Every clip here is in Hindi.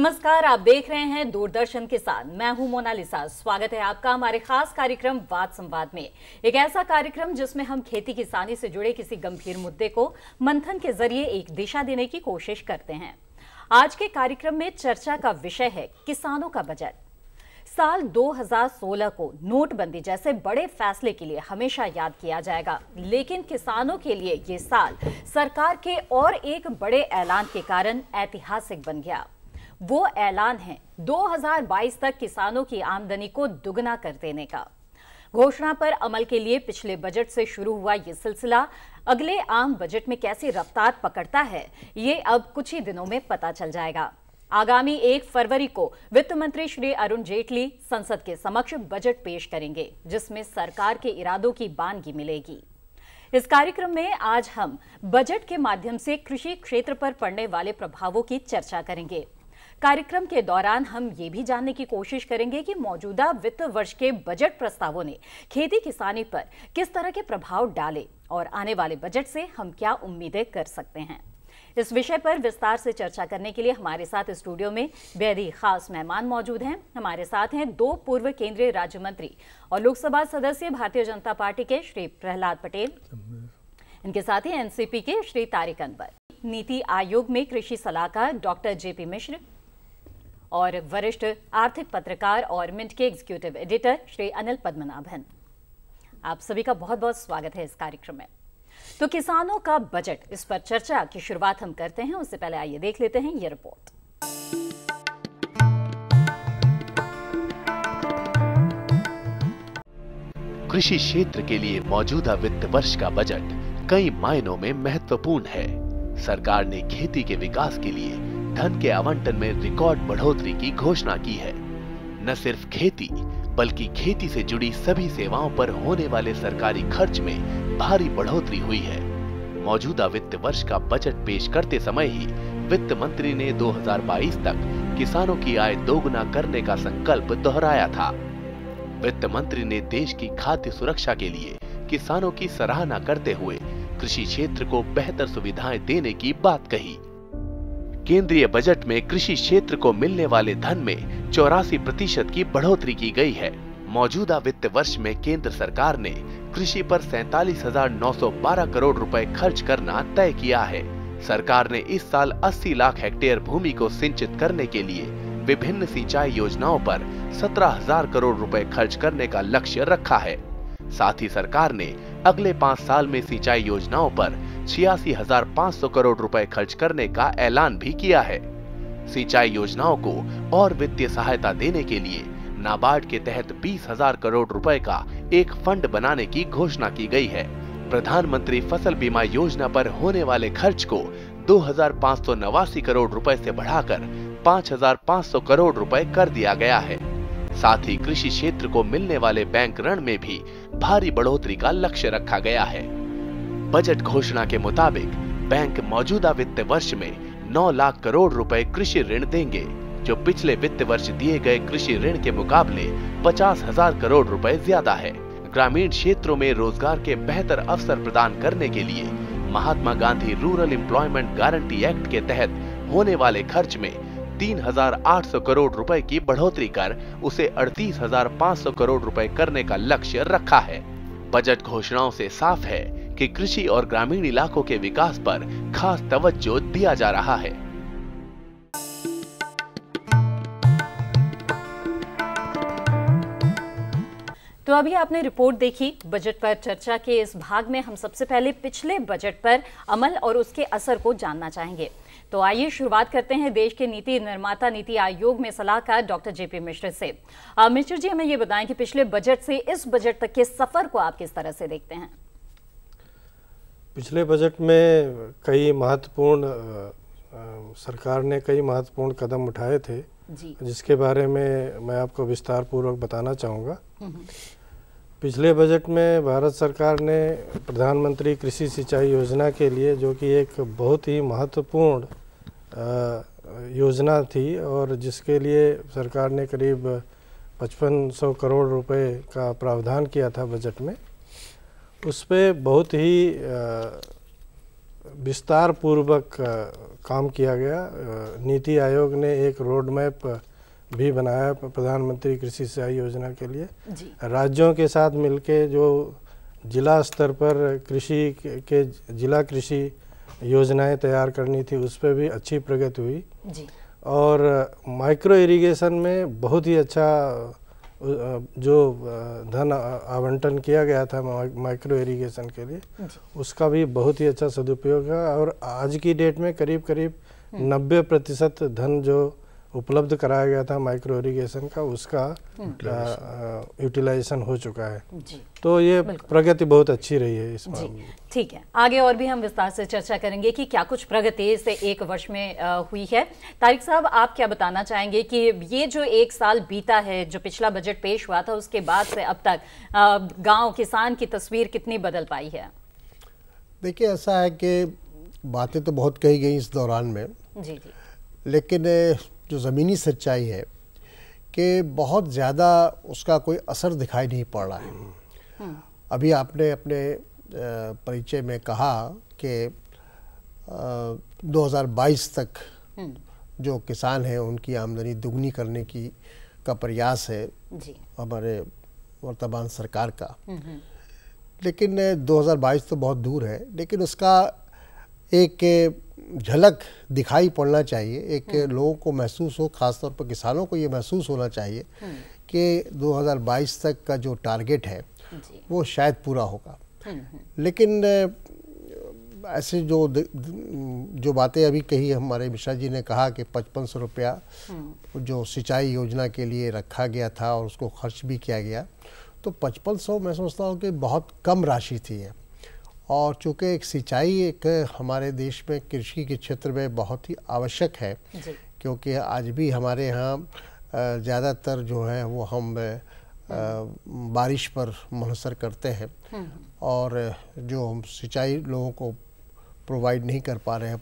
नमस्कार, आप देख रहे हैं दूरदर्शन के साथ। मैं हूं मोनालिसा। स्वागत है आपका हमारे खास कार्यक्रम वाद संवाद में। एक ऐसा कार्यक्रम जिसमें हम खेती किसानी से जुड़े किसी गंभीर मुद्दे को मंथन के जरिए एक दिशा देने की कोशिश करते हैं। आज के कार्यक्रम में चर्चा का विषय है किसानों का बजट। साल 2016 को नोटबंदी जैसे बड़े फैसले के लिए हमेशा याद किया जाएगा, लेकिन किसानों के लिए ये साल सरकार के और एक बड़े ऐलान के कारण ऐतिहासिक बन गया। वो ऐलान है 2022 तक किसानों की आमदनी को दुगना कर देने का। घोषणा पर अमल के लिए पिछले बजट से शुरू हुआ ये सिलसिला अगले आम बजट में कैसी रफ्तार पकड़ता है, ये अब कुछ ही दिनों में पता चल जाएगा। आगामी 1 फरवरी को वित्त मंत्री श्री अरुण जेटली संसद के समक्ष बजट पेश करेंगे, जिसमें सरकार के इरादों की बानगी मिलेगी। इस कार्यक्रम में आज हम बजट के माध्यम से कृषि क्षेत्र पर पड़ने वाले प्रभावों की चर्चा करेंगे। कार्यक्रम के दौरान हम ये भी जानने की कोशिश करेंगे कि मौजूदा वित्त वर्ष के बजट प्रस्तावों ने खेती किसानी पर किस तरह के प्रभाव डाले और आने वाले बजट से हम क्या उम्मीदें कर सकते हैं। इस विषय पर विस्तार से चर्चा करने के लिए हमारे साथ स्टूडियो में बेहद ही खास मेहमान मौजूद हैं। हमारे साथ हैं 2 पूर्व केंद्रीय राज्य मंत्री और लोकसभा सदस्य भारतीय जनता पार्टी के श्री प्रहलाद पटेल, इनके साथ ही एनसीपी के श्री तारिक अनवर, नीति आयोग में कृषि सलाहकार डॉक्टर जेपी मिश्र और वरिष्ठ आर्थिक पत्रकार और मिंट के एग्जीक्यूटिव एडिटर श्री अनिल पद्मनाभन। आप सभी का बहुत बहुत स्वागत है इस कार्यक्रम में। तो किसानों का बजट, इस पर चर्चा की शुरुआत हम करते हैं। उससे पहले आइए देख लेते हैं ये रिपोर्ट। कृषि क्षेत्र के लिए मौजूदा वित्त वर्ष का बजट कई मायनों में महत्वपूर्ण है। सरकार ने खेती के विकास के लिए धन के आवंटन में रिकॉर्ड बढ़ोतरी की घोषणा की है। न सिर्फ खेती बल्कि खेती से जुड़ी सभी सेवाओं पर होने वाले सरकारी खर्च में भारी बढ़ोतरी हुई है। मौजूदा वित्त वर्ष का बजट पेश करते समय ही वित्त मंत्री ने 2022 तक किसानों की आय दोगुना करने का संकल्प दोहराया था। वित्त मंत्री ने देश की खाद्य सुरक्षा के लिए किसानों की सराहना करते हुए कृषि क्षेत्र को बेहतर सुविधाएं देने की बात कही। केंद्रीय बजट में कृषि क्षेत्र को मिलने वाले धन में 84% की बढ़ोतरी की गई है। मौजूदा वित्त वर्ष में केंद्र सरकार ने कृषि पर 47,912 करोड़ रुपए खर्च करना तय किया है। सरकार ने इस साल 80 लाख हेक्टेयर भूमि को सिंचित करने के लिए विभिन्न सिंचाई योजनाओं पर 17,000 करोड़ रुपए खर्च करने का लक्ष्य रखा है। साथ ही सरकार ने अगले 5 साल में सिंचाई योजनाओं पर 86,500 करोड़ रुपए खर्च करने का ऐलान भी किया है। सिंचाई योजनाओं को और वित्तीय सहायता देने के लिए नाबार्ड के तहत 20,000 करोड़ रुपए का एक फंड बनाने की घोषणा की गई है। प्रधानमंत्री फसल बीमा योजना पर होने वाले खर्च को 2,589 करोड़ रुपए से बढ़ाकर 5,500 करोड़ रुपए कर दिया गया है। साथ ही कृषि क्षेत्र को मिलने वाले बैंक ऋण में भी भारी बढ़ोतरी का लक्ष्य रखा गया है। बजट घोषणा के मुताबिक बैंक मौजूदा वित्त वर्ष में 9 लाख करोड़ रुपए कृषि ऋण देंगे, जो पिछले वित्त वर्ष दिए गए कृषि ऋण के मुकाबले 50,000 करोड़ रुपए ज्यादा है। ग्रामीण क्षेत्रों में रोजगार के बेहतर अवसर प्रदान करने के लिए Mahatma Gandhi rural employment guarantee act के तहत होने वाले खर्च में 3,800 करोड़ रुपए की बढ़ोतरी कर उसे 38,500 करोड़ रुपए करने का लक्ष्य रखा है। बजट घोषणाओं से साफ है कि कृषि और ग्रामीण इलाकों के विकास पर खास तवज्जो दिया जा रहा है। तो अभी आपने रिपोर्ट देखी। बजट पर चर्चा के इस भाग में हम सबसे पहले पिछले बजट पर अमल और उसके असर को जानना चाहेंगे। तो आइए शुरुआत करते हैं देश के नीति निर्माता नीति आयोग में सलाहकार डॉक्टर जेपी मिश्र से। मिश्र जी, हमें ये बताएं कि पिछले बजट से इस बजट तक के सफर को आप किस तरह से देखते हैं? पिछले बजट में कई महत्वपूर्ण सरकार ने कई महत्वपूर्ण कदम उठाए थे जी, जिसके बारे में मैं आपको विस्तार पूर्वक बताना चाहूँगा। पिछले बजट में भारत सरकार ने प्रधानमंत्री कृषि सिंचाई योजना के लिए, जो कि एक बहुत ही महत्वपूर्ण योजना थी और जिसके लिए सरकार ने करीब 5500 करोड़ रुपए का प्रावधान किया था बजट में, उस पे बहुत ही विस्तार पूर्वक काम किया गया। नीति आयोग ने एक रोड मैप भी बनाया प्रधानमंत्री कृषि सिंचाई योजना के लिए। राज्यों के साथ मिलके जो जिला स्तर पर कृषि के जिला कृषि योजनाएं तैयार करनी थी, उस पर भी अच्छी प्रगति हुई जी। और माइक्रो इरिगेशन में बहुत ही अच्छा जो धन आवंटन किया गया था माइक्रो इरिगेशन के लिए, उसका भी बहुत ही अच्छा सदुपयोग है। और आज की डेट में करीब करीब 90% धन जो उपलब्ध कराया गया था माइक्रो इरिगेशन का, उसका यूटिलाइजेशन हो चुका है जी। तो ये प्रगति बहुत अच्छी रही है इस मामले। ठीक है, आगे और भी हम विस्तार से चर्चा करेंगे कि क्या कुछ प्रगति से एक वर्ष में हुई है। तारिक साहब, आप क्या बताना चाहेंगे कि ये जो एक साल बीता है, जो पिछला बजट पेश हुआ था, उसके बाद से अब तक गांव किसान की तस्वीर कितनी बदल पाई है? देखिए, ऐसा है कि बातें तो बहुत कही गई इस दौरान में जी जी, लेकिन जो ज़मीनी सच्चाई है कि बहुत ज़्यादा उसका कोई असर दिखाई नहीं पड़ रहा है। अभी आपने अपने परिचय में कहा कि 2022 तक जो किसान हैं उनकी आमदनी दुगनी करने का प्रयास है जी। हमारे वर्तमान सरकार का, लेकिन 2022 तो बहुत दूर है, लेकिन उसका एक झलक दिखाई पड़ना चाहिए। एक लोगों को महसूस हो, खासतौर पर किसानों को ये महसूस होना चाहिए कि 2022 तक का जो टारगेट है वो शायद पूरा होगा। लेकिन ऐसे जो बातें अभी कही, हमारे मिश्रा जी ने कहा कि 5500 रुपया जो सिंचाई योजना के लिए रखा गया था और उसको खर्च भी किया गया, तो 5500 मैं समझता हूँ कि बहुत कम राशि थी। और चूँकि एक सिंचाई एक हमारे देश में कृषि के क्षेत्र में बहुत ही आवश्यक है, क्योंकि आज भी हमारे यहाँ ज़्यादातर जो है वो हम बारिश पर मुनहसर करते हैं और जो हम सिंचाई लोगों को प्रोवाइड नहीं कर पा रहे हैं,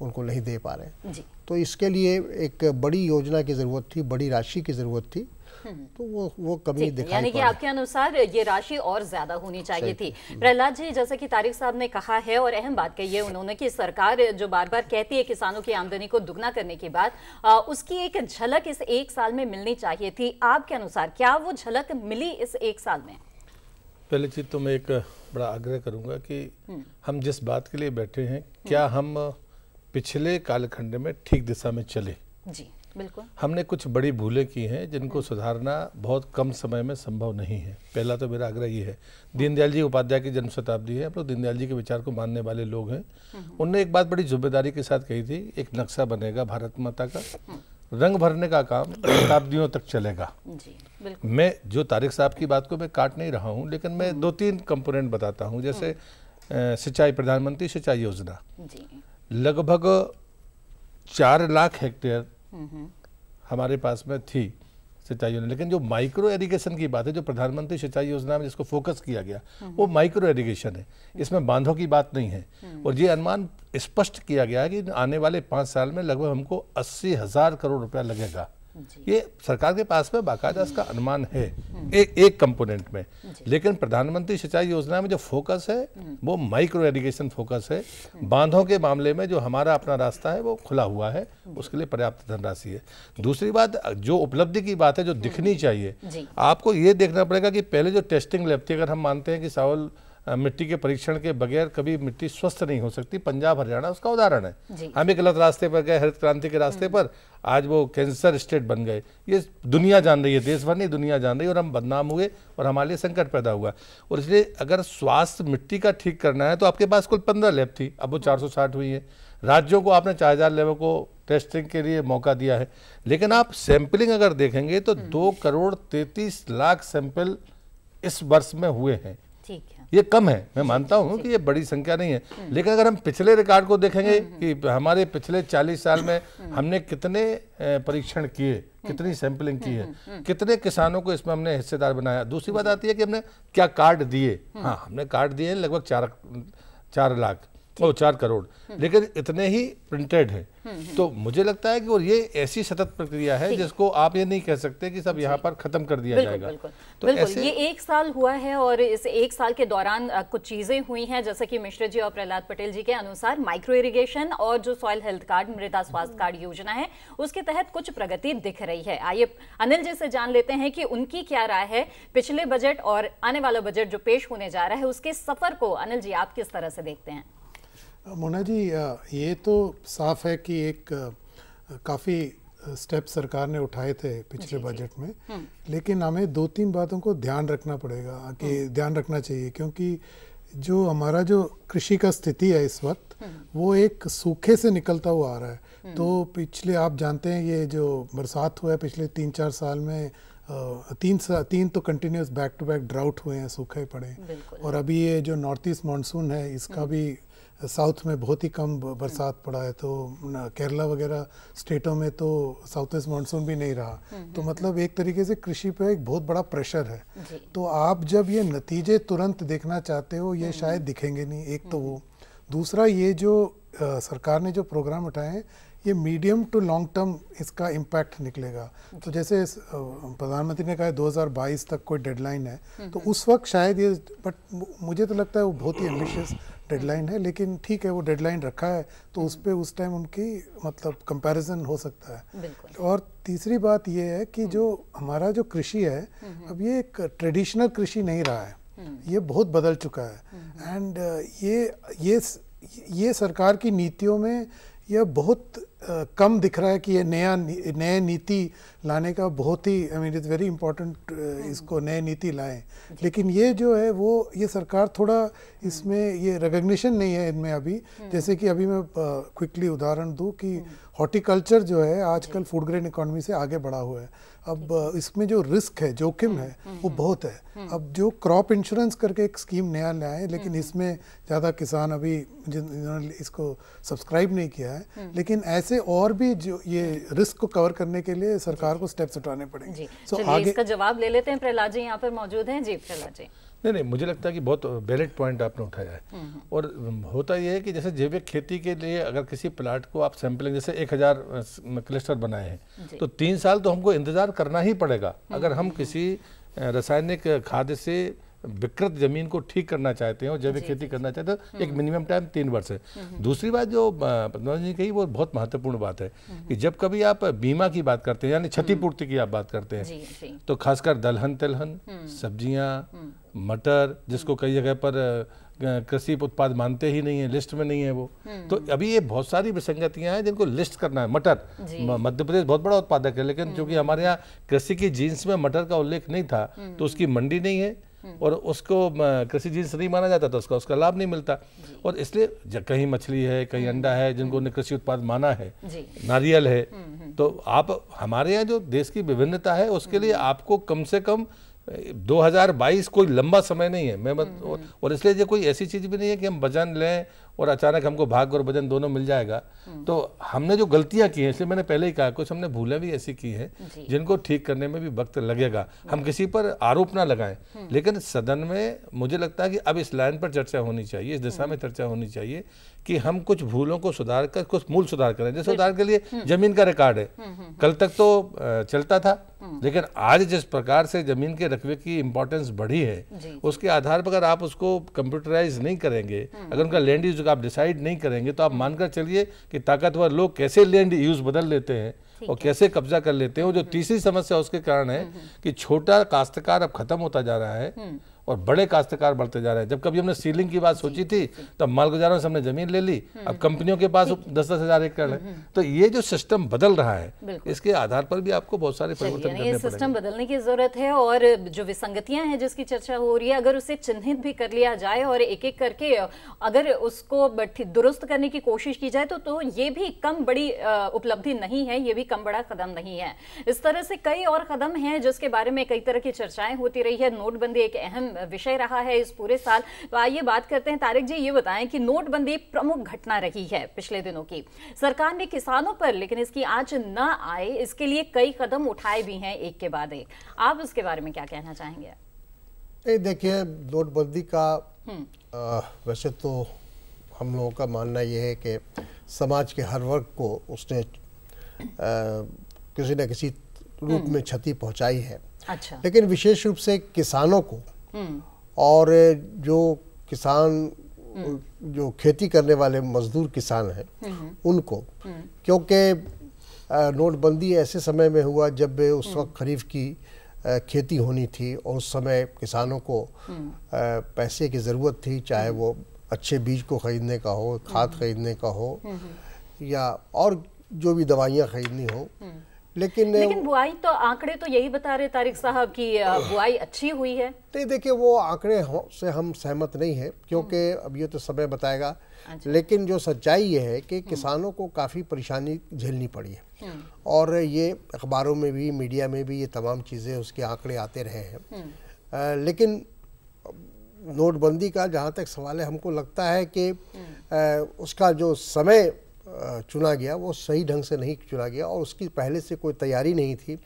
उनको नहीं दे पा रहे हैं। तो इसके लिए एक बड़ी योजना की ज़रूरत थी, बड़ी राशि की ज़रूरत थी, तो वो कमी दिखाई, यानी कि आपके अनुसार ये राशि और ज्यादा होनी चाहिए थी। प्रहलाद जी, जैसा कि तारिक साहब ने कहा है और अहम बात कही है उन्होंने कि सरकार जो बार बार कहती है किसानों की आमदनी को दुगना करने की बात, उसकी एक झलक इस एक साल में मिलनी चाहिए थी। आपके अनुसार क्या वो झलक मिली इस एक साल में? पहली चीज तो मैं एक बड़ा आग्रह करूंगा कि हम जिस बात के लिए बैठे हैं, क्या हम पिछले कालखंड में ठीक दिशा में चले? जी बिल्कुल। हमने कुछ बड़ी भूलें की हैं जिनको सुधारना बहुत कम समय में संभव नहीं है। पहला तो मेरा आग्रह ये है, दीनदयाल जी उपाध्याय की जन्म शताब्दी है, हम लोग दीनदयाल जी के विचार को मानने वाले लोग हैं। उनने एक बात बड़ी जिम्मेदारी के साथ कही थी, एक नक्शा बनेगा भारत माता का, रंग भरने का काम शताब्दियों तक चलेगा। जी, मैं जो तारिक साहब की बात को मैं काट नहीं रहा हूँ, लेकिन मैं 2-3 कंपोनेंट बताता हूँ। जैसे सिंचाई, प्रधानमंत्री सिंचाई योजना लगभग 4 लाख हेक्टेयर हमारे पास में थी सिंचाई योजना, लेकिन जो माइक्रो इरिगेशन की बात है, जो प्रधानमंत्री सिंचाई योजना में जिसको फोकस किया गया, वो माइक्रो इरिगेशन है, इसमें बांधों की बात नहीं है। और ये अनुमान स्पष्ट किया गया है कि आने वाले 5 साल में लगभग हमको 80,000 करोड़ रुपया लगेगा। ये सरकार के पास में बाकायदा इसका अनुमान है एक कंपोनेंट में। लेकिन प्रधानमंत्री सिंचाई योजना में जो फोकस है वो माइक्रो इरिगेशन फोकस है। बांधों के मामले में जो हमारा अपना रास्ता है वो खुला हुआ है, उसके लिए पर्याप्त धनराशि है। दूसरी बात, जो उपलब्धि की बात है, जो दिखनी चाहिए, आपको ये देखना पड़ेगा कि पहले जो टेस्टिंग लैब थी, अगर हम मानते हैं कि सावल मिट्टी के परीक्षण के बगैर कभी मिट्टी स्वस्थ नहीं हो सकती, पंजाब हरियाणा उसका उदाहरण है। हम एक गलत रास्ते पर गए, हरित क्रांति के रास्ते पर, आज वो कैंसर स्टेट बन गए। ये दुनिया जान रही है, देश भर नहीं दुनिया जान रही है, और हम बदनाम हुए और हमारे लिए संकट पैदा हुआ। और इसलिए अगर स्वास्थ्य मिट्टी का ठीक करना है तो आपके पास कुल 15 लैब थी, अब वो 460 हुई है। राज्यों को आपने 4000 लैबों को टेस्टिंग के लिए मौका दिया है, लेकिन आप सैंपलिंग अगर देखेंगे तो 2,33,00,000 सैंपल इस वर्ष में हुए हैं। ये कम है, मैं मानता हूँ कि ये बड़ी संख्या नहीं है, लेकिन अगर हम पिछले रिकॉर्ड को देखेंगे कि हमारे पिछले 40 साल में हमने कितने परीक्षण किए, कितनी सैंपलिंग की है, कितने किसानों को इसमें हमने हिस्सेदार बनाया। दूसरी बात आती है कि हमने क्या कार्ड दिए। हाँ, हमने कार्ड दिए लगभग 4 लाख, वो 4 करोड़, लेकिन इतने ही प्रिंटेड है। तो मुझे लगता है कि और ये ऐसी सतत प्रक्रिया है जिसको आप ये नहीं कह सकते कि सब यहाँ पर खत्म कर दिया जाएगा। तो ऐसे ये 1 साल हुआ है और इस 1 साल के दौरान कुछ चीजें हुई हैं, जैसा कि मिश्र जी और प्रहलाद पटेल जी के अनुसार माइक्रो इरिगेशन और जो सॉइल हेल्थ कार्ड, मृदा स्वास्थ्य कार्ड योजना है, उसके तहत कुछ प्रगति दिख रही है। आइए अनिल जी से जान लेते हैं कि उनकी क्या राय है पिछले बजट और आने वाला बजट जो पेश होने जा रहा है उसके सफर को। अनिल जी, आप किस तरह से देखते हैं? मोना जी, ये तो साफ है कि एक काफ़ी स्टेप सरकार ने उठाए थे पिछले बजट में, लेकिन हमें 2-3 बातों को ध्यान रखना पड़ेगा कि ध्यान रखना चाहिए, क्योंकि जो हमारा जो कृषि का स्थिति है इस वक्त वो एक सूखे से निकलता हुआ आ रहा है। तो पिछले, आप जानते हैं, ये जो बरसात हुआ है पिछले 3-4 साल में, 3 तो continuous back to back drought हुए हैं, सूखे पड़े। और अभी ये जो नॉर्थ ईस्ट मानसून है इसका भी साउथ में बहुत ही कम बरसात पड़ा है, तो केरला वगैरह स्टेटों में तो साउथ ईस्ट मानसून भी नहीं रहा। तो मतलब एक तरीके से कृषि पे एक बहुत बड़ा प्रेशर है। तो आप जब ये नतीजे तुरंत देखना चाहते हो, ये शायद दिखेंगे नहीं। एक तो वो, दूसरा ये जो सरकार ने जो प्रोग्राम उठाए हैं, ये मीडियम टू लॉन्ग टर्म इसका इम्पैक्ट निकलेगा। तो जैसे प्रधानमंत्री ने कहा 2022 तक कोई डेडलाइन है, तो उस वक्त शायद ये, बट मुझे तो लगता है वो बहुत ही एम्बिशियस डेडलाइन है, लेकिन ठीक है, वो डेडलाइन रखा है तो उस पे उस टाइम उनकी मतलब कंपैरिजन हो सकता है। और तीसरी बात ये है कि जो हमारा जो कृषि है, अब ये एक ट्रेडिशनल कृषि नहीं रहा है, ये बहुत बदल चुका है। एंड ये सरकार की नीतियों में यह बहुत कम दिख रहा है कि ये नए नीति लाने का बहुत ही, I mean it's very important, इसको नए नीति लाएं। लेकिन ये जो है वो, ये सरकार थोड़ा इसमें ये रिकग्निशन नहीं है इनमें अभी। जैसे कि अभी मैं क्विकली उदाहरण दूं कि हॉर्टिकल्चर जो है आजकल फूड ग्रेन इकोनॉमी से आगे बढ़ा हुआ है। अब इसमें जो रिस्क है, जोखिम है, वो बहुत है। अब जो क्रॉप इंश्योरेंस करके एक स्कीम नया लाए, लेकिन इसमें ज़्यादा किसान अभी जिन्होंने इसको सब्सक्राइब नहीं किया है, लेकिन ऐसे और भी जो ये रिस्क को कवर करने के लिए सरकार को स्टेप्स उठाने पड़ेंगे। तो आगे इसका जवाब ले लेते हैं। प्रहलाद जी यहाँ पर मौजूद हैं। जी प्रहलाद जी। नहीं, मुझे लगता है कि बहुत वैलिड पॉइंट आपने उठाया है। और होता यह है कि जैसे जैविक खेती के लिए अगर किसी प्लाट को आप सैंपलिंग, जैसे 1000 क्लस्टर बनाए हैं, तो 3 साल तो हमको इंतजार करना ही पड़ेगा अगर हम किसी रासायनिक खाद से विकृत जमीन को ठीक करना चाहते हैं और जैविक खेती करना चाहते हैं। एक मिनिमम टाइम 3 वर्ष है। दूसरी बात जो प्रधानमंत्री ने कही वो बहुत महत्वपूर्ण बात है कि जब कभी आप बीमा की बात करते हैं, यानी क्षतिपूर्ति की आप बात करते हैं, तो खासकर दलहन तिलहन, सब्जियां, मटर, जिसको कई जगह पर कृषि उत्पाद मानते ही नहीं है, लिस्ट में नहीं है वो। तो अभी ये बहुत सारी विसंगतियां हैं जिनको लिस्ट करना है। मटर, मध्य प्रदेश बहुत बड़ा उत्पादक है, लेकिन चूंकि हमारे यहाँ कृषि की जीन्स में मटर का उल्लेख नहीं था, तो उसकी मंडी नहीं है और उसको कृषि जीन्स नहीं माना जाता, तो उसका लाभ नहीं मिलता। और इसलिए कहीं मछली है, कहीं अंडा है, जिनको कृषि उत्पाद माना है, नारियल है। तो आप, हमारे यहाँ जो देश की विभिन्नता है, उसके लिए आपको कम से कम 2022 कोई लंबा समय नहीं है। और इसलिए ये कोई ऐसी चीज भी नहीं है कि हम वजन लें और अचानक हमको भाग और वजन दोनों मिल जाएगा। तो हमने जो गलतियां की हैं, इसलिए मैंने पहले ही कहा, कुछ हमने भूलें भी ऐसी की हैं जिनको ठीक करने में भी वक्त लगेगा। हम किसी पर आरोप ना लगाएं, लेकिन सदन में मुझे लगता है कि अब इस लाइन पर चर्चा होनी चाहिए, इस दिशा में चर्चा होनी चाहिए कि हम कुछ भूलों को सुधार कर कुछ मूल सुधार करें। जैसे उदाहरण के लिए जमीन का रिकॉर्ड है, कल तक तो चलता था, लेकिन आज जिस प्रकार से जमीन के रकबे की इंपॉर्टेंस बढ़ी है, उसके आधार पर अगर आप उसको कंप्यूटराइज नहीं करेंगे, अगर उनका लैंड यूज आप डिसाइड नहीं करेंगे, तो आप मानकर चलिए कि ताकतवर लोग कैसे लैंड यूज बदल लेते हैं और कैसे कब्जा कर लेते हैं। जो तीसरी समस्या उसके कारण है कि छोटा काश्तकार अब खत्म होता जा रहा है और बड़े काश्तकार बढ़ते जा रहे हैं। जब कभी हमने सीलिंग की बात सोची थी, तब मालगुजारों से हमने जमीन ले ली, अब कंपनियों के पास 10-10 हजार एकड़ है। तो ये जो सिस्टम बदल रहा है, इसके आधार पर भी आपको बहुत सारे परिवर्तन करने पड़ेंगे। सिस्टम बदलने की जरूरत है और जो विसंगतियां हैं जिसकी चर्चा हो रही है, अगर उसे चिन्हित भी कर लिया जाए और एक एक करके अगर उसको दुरुस्त करने की कोशिश की जाए, तो ये भी कम बड़ी उपलब्धि नहीं है, ये भी कम बड़ा कदम नहीं है। इस तरह से कई और कदम हैं जिसके बारे में कई तरह की चर्चाएं होती रही है। नोटबंदी एक अहम विषय रहा है इस पूरे साल। तो आइए बात करते हैं। तारिक जी, ये बताएं कि नोटबंदी प्रमुख घटना रही है पिछले दिनों की। सरकार ने किसानों पर लेकिन इसकी आंच न आए, इसके लिए कई कदम उठाए भी हैं एक के बाद एक। आप इसके बारे में क्या कहना चाहेंगे? देखिए, नोटबंदी का वैसे तो हम लोगों का मानना ये है कि समाज के हर वर्ग को उसने किसी न किसी रूप में क्षति पहुंचाई है। अच्छा। लेकिन विशेष रूप से किसानों को और जो किसान जो खेती करने वाले मजदूर किसान हैं उनको, क्योंकि नोटबंदी ऐसे समय में हुआ जब उस वक्त खरीफ की खेती होनी थी और उस समय किसानों को पैसे की ज़रूरत थी, चाहे वो अच्छे बीज को ख़रीदने का हो, खाद खरीदने का हो या और जो भी दवाइयाँ खरीदनी हो। लेकिन बुआई तो आंकड़े तो यही बता रहे तारिक साहब कि बुआई अच्छी हुई है। नहीं, देखिए वो आंकड़े से हम सहमत नहीं है, क्योंकि अब ये तो समय बताएगा। अच्छा। लेकिन जो सच्चाई ये है कि किसानों को काफ़ी परेशानी झेलनी पड़ी है और ये अखबारों में भी, मीडिया में भी ये तमाम चीज़ें, उसके आंकड़े आते रहे हैं। लेकिन नोटबंदी का जहाँ तक सवाल है, हमको लगता है कि उसका जो समय चुना गया वो सही ढंग से नहीं चुना गया और उसकी पहले से कोई तैयारी नहीं थी।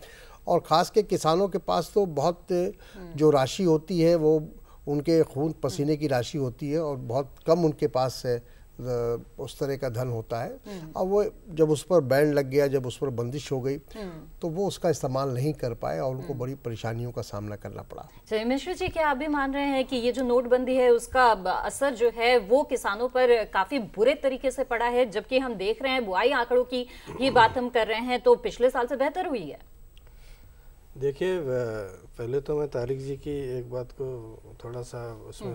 और ख़ास के किसानों के पास तो बहुत जो राशि होती है वो उनके खून पसीने की राशि होती है और बहुत कम उनके पास उस तरह का धन होता है। अब वो जब उस पर बैन लग गया, जब उस पर बंदिश हो गई, तो वो उसका इस्तेमाल नहीं कर पाए और उनको बड़ी परेशानियों का सामना करना पड़ा। चलिए मिश्र जी, क्या आप भी मान रहे हैं कि ये जो नोटबंदी है उसका असर जो है वो किसानों पर काफी बुरे तरीके से पड़ा है? जबकि हम देख रहे हैं बुआई आंकड़ों की ये बात हम कर रहे हैं तो पिछले साल से बेहतर हुई है। देखिए, पहले तो मैं तारिक जी की एक बात को थोड़ा सा उसमें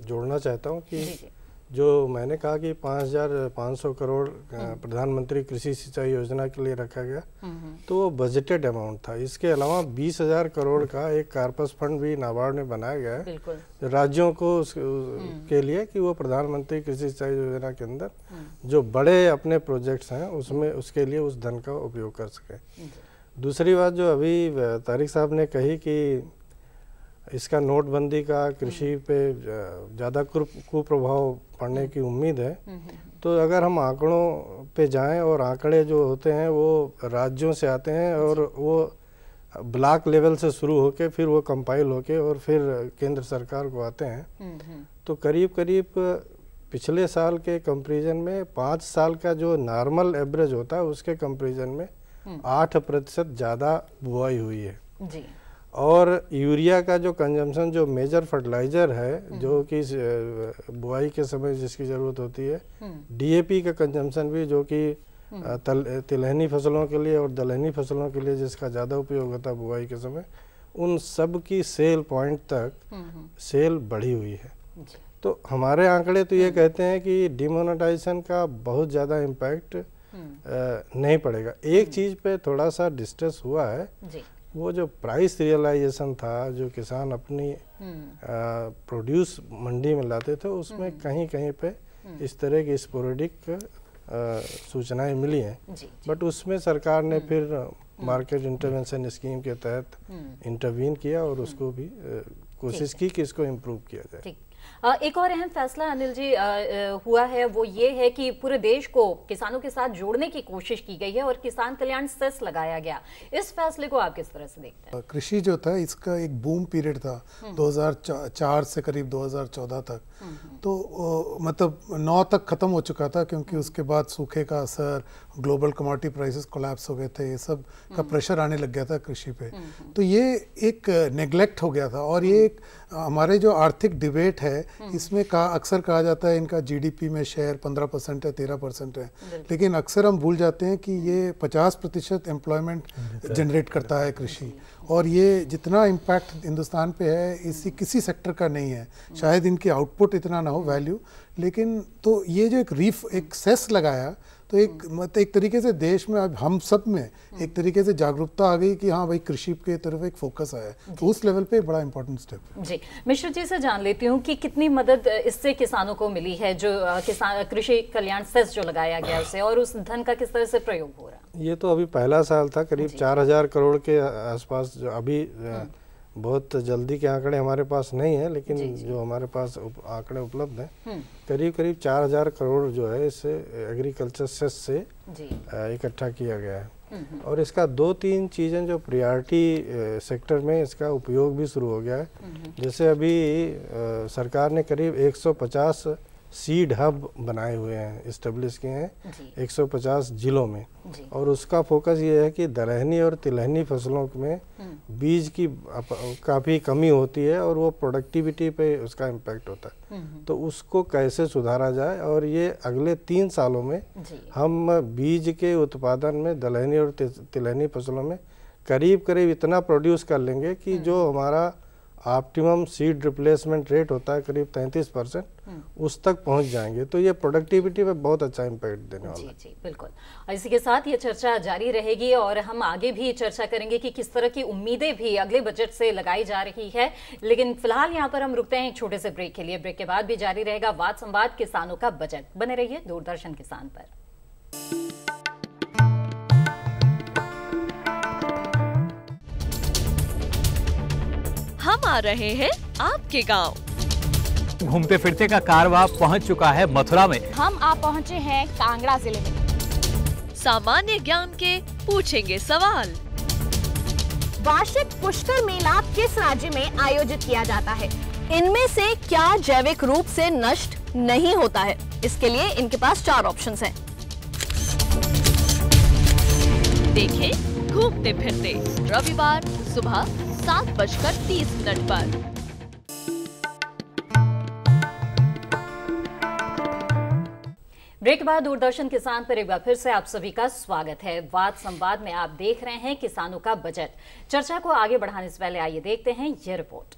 जोड़ना चाहता हूँ कि जो मैंने कहा कि 5,500 करोड़ प्रधानमंत्री कृषि सिंचाई योजना के लिए रखा गया, तो वो बजटेड अमाउंट था। इसके अलावा 20,000 करोड़ का एक कार्पस फंड भी नाबार्ड में बनाया गया है राज्यों को के लिए कि वो प्रधानमंत्री कृषि सिंचाई योजना के अंदर जो बड़े अपने प्रोजेक्ट्स हैं उसमें उसके लिए उस धन का उपयोग कर सकें। दूसरी बात जो अभी तारिक साहब ने कही कि इसका नोटबंदी का कृषि पे ज़्यादा कुप्रभाव पड़ने की उम्मीद है, तो अगर हम आंकड़ों पे जाएं और आंकड़े जो होते हैं वो राज्यों से आते हैं और वो ब्लॉक लेवल से शुरू होके फिर वो कंपाइल होके और फिर केंद्र सरकार को आते हैं, तो करीब करीब पिछले साल के कंपैरिजन में 5 साल का जो नॉर्मल एवरेज होता है उसके कंपैरिजन में 8% ज़्यादा बुआई हुई है जी। और यूरिया का जो कंजम्पशन, जो मेजर फर्टिलाइजर है जो कि बुआई के समय जिसकी ज़रूरत होती है, डीएपी का कंजम्पशन भी जो कि तिलहनी फसलों के लिए और दलहनी फसलों के लिए जिसका ज़्यादा उपयोग होता है बुआई के समय, उन सब की सेल पॉइंट तक सेल बढ़ी हुई है। तो हमारे आंकड़े तो ये कहते हैं कि डिमोनेटाइजेशन का बहुत ज़्यादा इम्पैक्ट नहीं पड़ेगा। एक चीज़ पे थोड़ा सा डिस्ट्रेस हुआ है जी। वो जो प्राइस रियलाइजेशन था, जो किसान अपनी प्रोड्यूस मंडी में लाते थे, उसमें कहीं कहीं पे इस तरह की स्पोरेडिक सूचनाएं मिली हैं, बट उसमें सरकार ने फिर मार्केट इंटरवेंशन स्कीम के तहत इंटरवीन किया और उसको भी कोशिश की कि इसको इम्प्रूव किया जाए। एक और अहम फैसला अनिल जी हुआ है, वो ये है कि पूरे देश को किसानों के साथ जोड़ने की कोशिश की गई है और किसान कल्याण सेस लगाया गया। इस फैसले को आप किस तरह से देखते हैं? कृषि जो था इसका एक बूम पीरियड था 2004 से करीब 2014 तक, तो मतलब 9 तक खत्म हो चुका था, क्योंकि उसके बाद सूखे का असर, ग्लोबल कमोडिटी प्राइसेस कोलैप्स हो गए थे, ये सब का प्रेशर आने लग गया था कृषि पे। तो ये एक नेग्लेक्ट हो गया था और ये एक हमारे जो आर्थिक डिबेट है इसमें अक्सर कहा जाता है इनका जीडीपी में शेयर 15% है, 13% है, लेकिन अक्सर हम भूल जाते हैं कि ये 50% एम्प्लॉयमेंट जनरेट करता है कृषि, और ये जितना इम्पैक्ट हिंदुस्तान पे है इसी किसी सेक्टर का नहीं है। शायद इनकी आउटपुट इतना ना हो वैल्यू, लेकिन तो ये जो एक सेस लगाया, तो एक तरीके से देश में अब हम सब में एक तरीके से जागरूकता आ गई कि हाँ भाई कृषि के तरफ एक फोकस आया है, तो उस लेवल पे बड़ा इंपॉर्टेंट स्टेप है। जी, मिश्र जी से जान लेती हूँ कि कितनी मदद इससे किसानों को मिली है, जो किसान कृषि कल्याण सेस जो लगाया गया उसे, और उस धन का किस तरह से प्रयोग हो रहा है? ये तो अभी पहला साल था, करीब 4,000 करोड़ के आसपास, जो अभी बहुत जल्दी के आंकड़े हमारे पास नहीं है, लेकिन जो हमारे पास आंकड़े उपलब्ध हैं, करीब 4,000 करोड़ जो है इससे एग्रीकल्चर सेस से इकट्ठा किया गया है। और इसका 2-3 चीज़ें जो प्रायोरिटी सेक्टर में इसका उपयोग भी शुरू हो गया है। जैसे अभी सरकार ने करीब 150 सीड हब बनाए हुए हैं, इस्टेब्लिश किए हैं 150 जिलों में। और उसका फोकस ये है कि दलहनी और तिलहनी फसलों में बीज की काफ़ी कमी होती है और वो प्रोडक्टिविटी पे उसका इम्पैक्ट होता है। तो उसको कैसे सुधारा जाए, और ये अगले 3 सालों में हम बीज के उत्पादन में दलहनी और तिलहनी फसलों में करीब करीब इतना प्रोड्यूस कर लेंगे कि जो हमारा ऑप्टिमम सीड रिप्लेसमेंट रेट होता है करीब 33%, उस तक पहुंच जाएंगे। तो ये प्रोडक्टिविटी पे बहुत अच्छा इम्पैक्ट देने वाला है। जी बिल्कुल। और इसी के साथ ये चर्चा जारी रहेगी और हम आगे भी चर्चा करेंगे कि किस तरह की उम्मीदें भी अगले बजट से लगाई जा रही है। लेकिन फिलहाल यहाँ पर हम रुकते हैं एक छोटे से ब्रेक के लिए। ब्रेक के बाद भी जारी रहेगा वाद संवाद किसानों का बजट। बने रहिए दूरदर्शन किसान पर। हम आ रहे हैं आपके गांव। घूमते फिरते का कारवां पहुंच चुका है मथुरा में। हम आप पहुंचे हैं कांगड़ा जिले में। सामान्य ज्ञान के पूछेंगे सवाल। वार्षिक पुष्कर मेला किस राज्य में आयोजित किया जाता है? इनमें से क्या जैविक रूप से नष्ट नहीं होता है? इसके लिए इनके पास 4 ऑप्शंस हैं। देखें घूमते फिरते रविवार सुबह 7:30 पर। ब्रेक के बाद दूरदर्शन किसान पर एक बार फिर से आप सभी का स्वागत है। वाद संवाद में आप देख रहे हैं किसानों का बजट। चर्चा को आगे बढ़ाने से पहले आइए देखते हैं ये रिपोर्ट।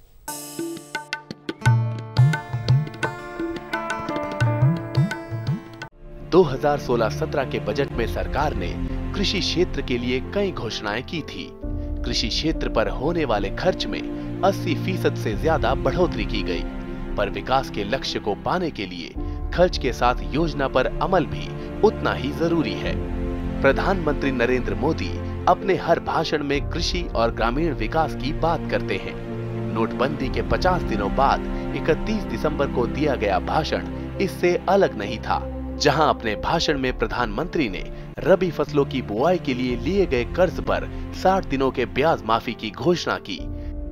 – 2016-17 के बजट में सरकार ने कृषि क्षेत्र के लिए कई घोषणाएं की थी। कृषि क्षेत्र पर होने वाले खर्च में 80% से ज्यादा बढ़ोतरी की गई, पर विकास के लक्ष्य को पाने के लिए खर्च के साथ योजना पर अमल भी उतना ही जरूरी है। प्रधानमंत्री नरेंद्र मोदी अपने हर भाषण में कृषि और ग्रामीण विकास की बात करते हैं। नोटबंदी के 50 दिनों बाद 31 दिसंबर को दिया गया भाषण इससे अलग नहीं था, जहां अपने भाषण में प्रधानमंत्री ने रबी फसलों की बुआई के लिए लिए गए कर्ज पर 60 दिनों के ब्याज माफी की घोषणा की।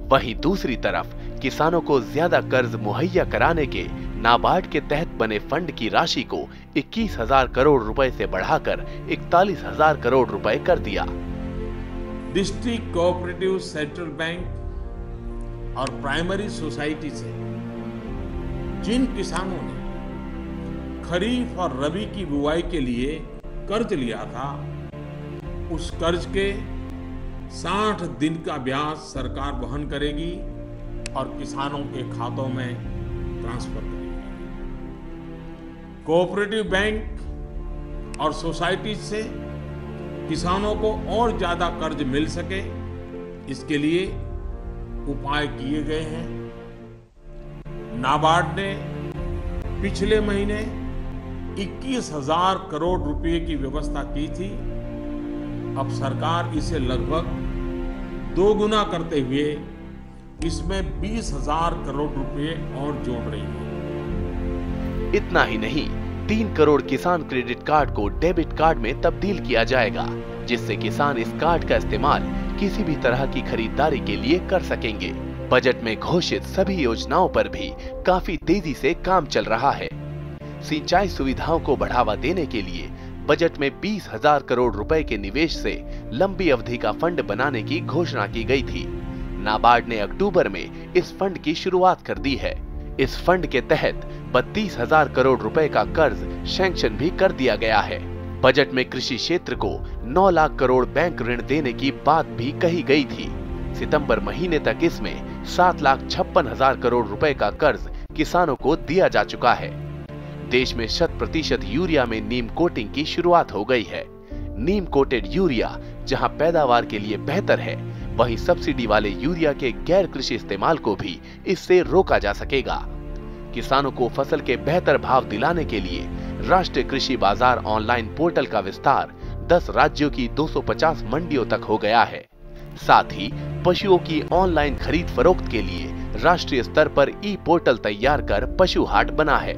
वहीं दूसरी तरफ किसानों को ज्यादा कर्ज मुहैया कराने के नाबार्ड के तहत बने फंड की राशि को 21,000 करोड़ रुपए से बढ़ाकर 41,000 करोड़ रुपए कर दिया। डिस्ट्रिक्ट कोऑपरेटिव सेंट्रल बैंक और प्राइमरी सोसाइटी से जिन किसानों ने खरीफ और रबी की बुआई के लिए कर्ज लिया था, उस कर्ज के 60 दिन का ब्याज सरकार वहन करेगी और किसानों के खातों में ट्रांसफर करेगी। कोऑपरेटिव बैंक और सोसाइटी से किसानों को और ज्यादा कर्ज मिल सके, इसके लिए उपाय किए गए हैं। नाबार्ड ने पिछले महीने 21,000 करोड़ रुपए की व्यवस्था की थी। अब सरकार इसे लगभग 2 गुना करते हुए इसमें 20,000 करोड़ रुपए और जोड़ रही है। इतना ही नहीं, 3 करोड़ किसान क्रेडिट कार्ड को डेबिट कार्ड में तब्दील किया जाएगा, जिससे किसान इस कार्ड का इस्तेमाल किसी भी तरह की खरीदारी के लिए कर सकेंगे। बजट में घोषित सभी योजनाओं पर भी काफी तेजी से काम चल रहा है। सिंचाई सुविधाओं को बढ़ावा देने के लिए बजट में 20,000 करोड़ रुपए के निवेश से लंबी अवधि का फंड बनाने की घोषणा की गई थी। नाबार्ड ने अक्टूबर में इस फंड की शुरुआत कर दी है। इस फंड के तहत 32,000 करोड़ रुपए का कर्ज सैंक्शन भी कर दिया गया है। बजट में कृषि क्षेत्र को 9 लाख करोड़ बैंक ऋण देने की बात भी कही गई थी। सितंबर महीने तक इसमें 7,56,000 करोड़ रुपए का कर्ज किसानों को दिया जा चुका है। देश में 100% यूरिया में नीम कोटिंग की शुरुआत हो गई है। नीम कोटेड यूरिया जहां पैदावार के लिए बेहतर है, वहीं सब्सिडी वाले यूरिया के गैर कृषि इस्तेमाल को भी इससे रोका जा सकेगा। किसानों को फसल के बेहतर भाव दिलाने के लिए राष्ट्रीय कृषि बाजार ऑनलाइन पोर्टल का विस्तार 10 राज्यों की 250 मंडियों तक हो गया है। साथ ही पशुओं की ऑनलाइन खरीद फरोख्त के लिए राष्ट्रीय स्तर पर ई पोर्टल तैयार कर पशु हाट बना है।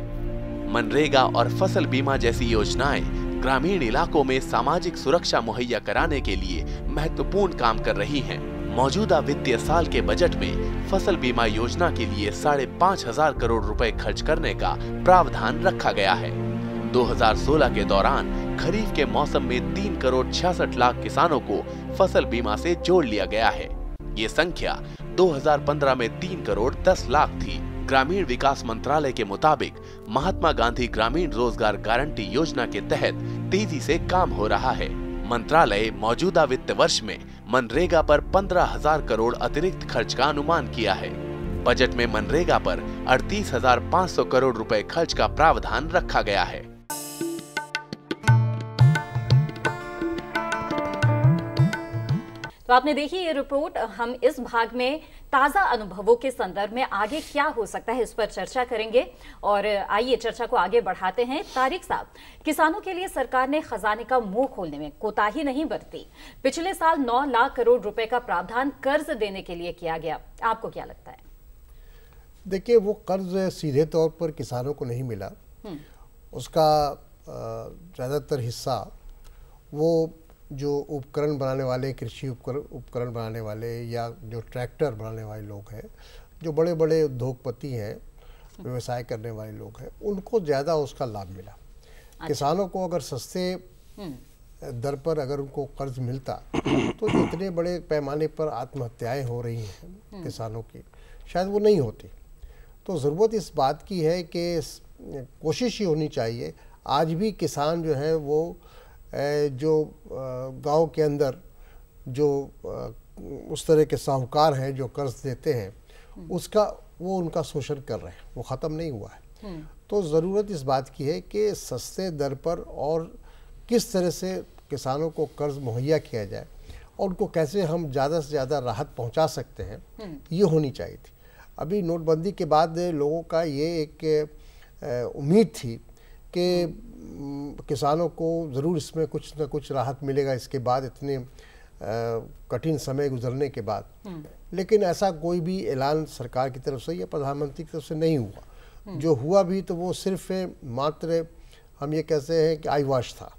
मनरेगा और फसल बीमा जैसी योजनाएं ग्रामीण इलाकों में सामाजिक सुरक्षा मुहैया कराने के लिए महत्वपूर्ण काम कर रही हैं। मौजूदा वित्तीय साल के बजट में फसल बीमा योजना के लिए 5,500 करोड़ रुपए खर्च करने का प्रावधान रखा गया है। 2016 के दौरान खरीफ के मौसम में 3 करोड़ 66 लाख किसानों को फसल बीमा से जोड़ लिया गया है। ये संख्या 2015 में 3 करोड़ 10 लाख थी। ग्रामीण विकास मंत्रालय के मुताबिक महात्मा गांधी ग्रामीण रोजगार गारंटी योजना के तहत तेजी से काम हो रहा है। मंत्रालय मौजूदा वित्त वर्ष में मनरेगा पर 15,000 करोड़ अतिरिक्त खर्च का अनुमान किया है। बजट में मनरेगा पर 38,500 करोड़ रुपए खर्च का प्रावधान रखा गया है। तो आपने देखी ये रिपोर्ट। हम इस भाग में ताज़ा अनुभवों के संदर्भ में आगे क्या हो सकता है इस पर चर्चा करेंगे। और आइए चर्चा को आगे बढ़ाते हैं। तारिक साहब, किसानों के लिए सरकार ने खजाने का मुंह खोलने में कोताही नहीं बरती। पिछले साल 9 लाख करोड़ रुपए का प्रावधान कर्ज देने के लिए किया गया। आपको क्या लगता है? देखिए, वो कर्ज सीधे तौर पर किसानों को नहीं मिला। उसका ज़्यादातर हिस्सा वो जो उपकरण बनाने वाले, कृषि उपकरण बनाने वाले या जो ट्रैक्टर बनाने वाले लोग हैं, जो बड़े बड़े उद्योगपति हैं, व्यवसाय करने वाले लोग हैं, उनको ज़्यादा उसका लाभ मिला। अच्छा। किसानों को अगर सस्ते दर पर अगर उनको कर्ज मिलता तो इतने बड़े पैमाने पर आत्महत्याएं हो रही हैं किसानों की, शायद वो नहीं होती। तो ज़रूरत इस बात की है कि कोशिश ही होनी चाहिए। आज भी किसान जो है वो जो गांव के अंदर जो उस तरह के साहूकार हैं जो कर्ज देते हैं, उसका वो उनका शोषण कर रहे हैं, वो ख़त्म नहीं हुआ है। तो ज़रूरत इस बात की है कि सस्ते दर पर और किस तरह से किसानों को कर्ज मुहैया किया जाए और उनको कैसे हम ज़्यादा से ज़्यादा राहत पहुंचा सकते हैं, ये होनी चाहिए थी। अभी नोटबंदी के बाद लोगों का ये एक उम्मीद थी कि किसानों को ज़रूर इसमें कुछ न कुछ राहत मिलेगा इसके बाद, इतने कठिन समय गुजरने के बाद। लेकिन ऐसा कोई भी ऐलान सरकार की तरफ से या प्रधानमंत्री की तरफ से नहीं हुआ। जो हुआ भी तो वो सिर्फ मात्र हम ये कहते हैं कि आईवाश था।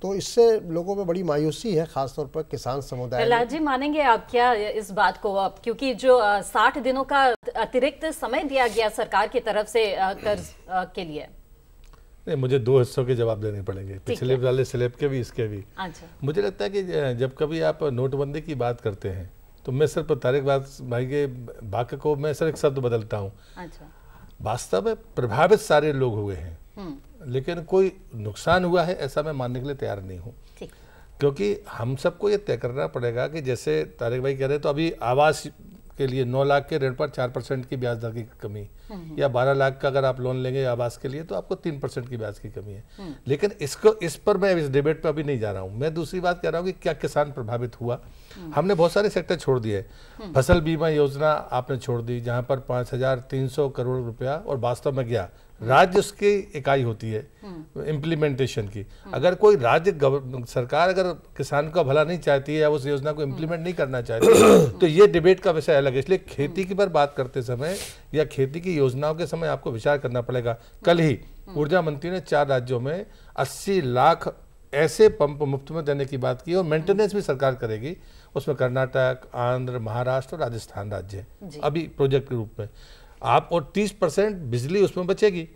तो इससे लोगों में बड़ी मायूसी है, खासतौर पर किसान समुदाय। प्रहलाद जी, मानेंगे आप क्या इस बात को अब, क्योंकि जो 60 दिनों का अतिरिक्त समय दिया गया सरकार की तरफ से कर्ज के लिए? नहीं, मुझे 2 हिस्सों के जवाब देने पड़ेंगे, पिछले वाले स्लैब के भी, इसके भी। अच्छा। मुझे लगता है कि जब कभी आप नोटबंदी की बात करते हैं तो मैं सिर्फ तारिक भाई के वाक्य को मैं सिर्फ एक शब्द बदलता हूँ। अच्छा। वास्तव में प्रभावित सारे लोग हुए हैं, लेकिन कोई नुकसान हुआ है ऐसा मैं मानने के लिए तैयार नहीं हूँ। क्योंकि हम सबको ये तय करना पड़ेगा कि जैसे तारिक भाई कह रहे हैं, तो अभी आवास के लिए 9 लाख के ऋण पर 4% की ब्याज दर की कमी, या 12 लाख का अगर आप लोन लेंगे आवास के लिए तो आपको 3% की ब्याज की कमी है। लेकिन इस पर मैं इस डिबेट पर अभी नहीं जा रहा हूँ। मैं दूसरी बात कह रहा हूँ कि क्या किसान प्रभावित हुआ। हमने बहुत सारे सेक्टर छोड़ दिए। फसल बीमा योजना आपने छोड़ दी, जहाँ पर 5,300 करोड़ रुपया, और वास्तव में गया राज्य उसकी इकाई होती है इम्प्लीमेंटेशन की। अगर कोई राज्य सरकार अगर किसान का भला नहीं चाहती है या उस योजना को इम्प्लीमेंट नहीं करना चाहती तो ये डिबेट का विषय अलग है। इसलिए खेती की पर बात करते समय या खेती की योजनाओं के समय आपको विचार करना पड़ेगा। कल ही ऊर्जा मंत्री ने 4 राज्यों में 80 लाख ऐसे पंप मुफ्त में देने की बात की और मेंटेनेंस भी सरकार करेगी। उसमें कर्नाटक, आंध्र, महाराष्ट्र और राजस्थान राज्य अभी प्रोजेक्ट के रूप में आप, और 30% बिजली उसमें बचेगी।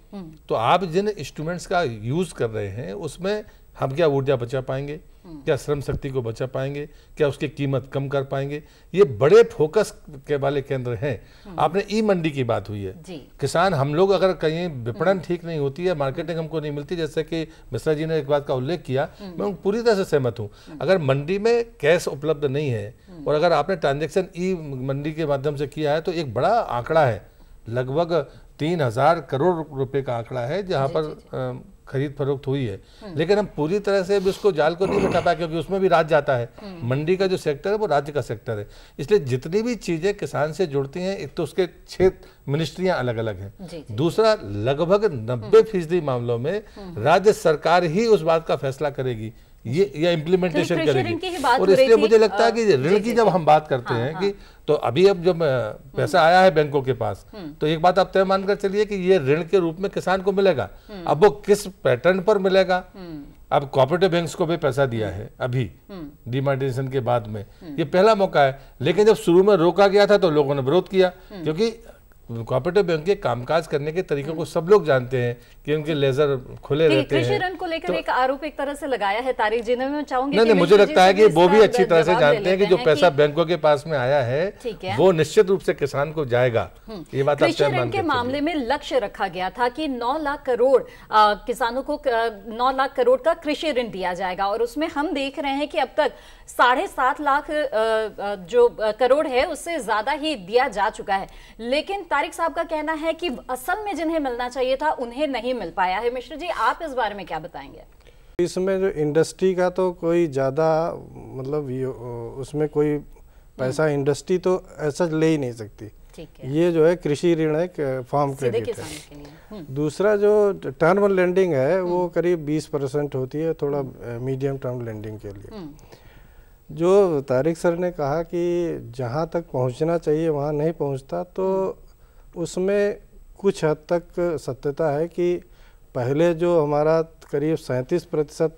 तो आप जिन इंस्ट्रूमेंट्स का यूज कर रहे हैं उसमें हम क्या ऊर्जा बचा पाएंगे, क्या श्रम शक्ति को बचा पाएंगे, क्या उसकी कीमत कम कर पाएंगे, ये बड़े फोकस के वाले केंद्र हैं। आपने ई मंडी की बात हुई है। किसान, हम लोग अगर कहीं विपणन ठीक नहीं होती है, मार्केटिंग हमको नहीं मिलती, जैसे कि मिश्रा जी ने एक बात का उल्लेख किया, मैं पूरी तरह से सहमत हूँ। अगर मंडी में कैश उपलब्ध नहीं है और अगर आपने ट्रांजेक्शन ई मंडी के माध्यम से किया है तो एक बड़ा आंकड़ा है, लगभग 3,000 करोड़ रुपए का आंकड़ा है जहां पर खरीद फरोख्त हुई है। लेकिन हम पूरी तरह से भी उसको जाल को नहीं बैठा पाए, क्योंकि उसमें भी राज्य आता है। मंडी का जो सेक्टर है वो राज्य का सेक्टर है। इसलिए जितनी भी चीजें किसान से जुड़ती हैं, एक तो उसके क्षेत्र मिनिस्ट्रियां अलग अलग हैं, दूसरा लगभग 90% मामलों में राज्य सरकार ही उस बात का फैसला करेगी, ये इम्प्लीमेंटेशन करेगी। और इसलिए मुझे लगता है कि ऋण की जब हम बात करते हैं कि तो अभी अब जब पैसा आया है बैंकों के पास, तो एक बात आप तय मानकर चलिए कि ये ऋण के रूप में किसान को मिलेगा। अब वो किस पैटर्न पर मिलेगा अब कोऑपरेटिव बैंक्स को भी पैसा दिया है अभी डिमोनेटाइजेशन के बाद में, ये पहला मौका है। लेकिन जब शुरू में रोका गया था तो लोगों ने विरोध किया, क्योंकि कोऑपरेटिव बैंक के कामकाज करने के तरीकों को सब लोग जानते हैं कि उनके लेजर खुले रहते हैं। कृषि ऋण को लेकर एक आरोप एक तरह से लगाया है तारिक जी ने, मैं चाहूंगी नहीं, मुझे लगता है कि वो भी अच्छी तरह से जानते हैं कि जो पैसा बैंकों के पास में आया है वो निश्चित रूप से किसान को जाएगा। ये बात कृषि ऋण के मामले में लक्ष्य रखा गया था कि 9 लाख करोड़ किसानों को 9 लाख करोड़ का कृषि ऋण दिया जाएगा, और उसमें हम देख रहे हैं कि अब तक 7.5 लाख जो करोड़ है उससे ज्यादा ही दिया जा चुका है। लेकिन तारिक साहब का कहना है कि असल में जिन्हें मिलना चाहिए था उन्हें नहीं मिल पाया है। मिश्र जी, आप इस बारे में क्या बताएंगे? इसमें जो इंडस्ट्री का तो कोई ज़्यादा मतलब उसमें कोई पैसा इंडस्ट्री तो ऐसा ले ही नहीं सकती। ये जो है कृषि ऋण है, फार्म क्रेडिट है। दूसरा जो टर्म लेंडिंग है वो करीब 20% होती है, थोड़ा मीडियम टर्म लेंडिंग के लिए। जो तारिक सर ने कहा कि जहाँ तक पहुँचना चाहिए वहाँ नहीं पहुँचता, तो उसमें कुछ हद तक सत्यता है कि पहले जो हमारा करीब 37%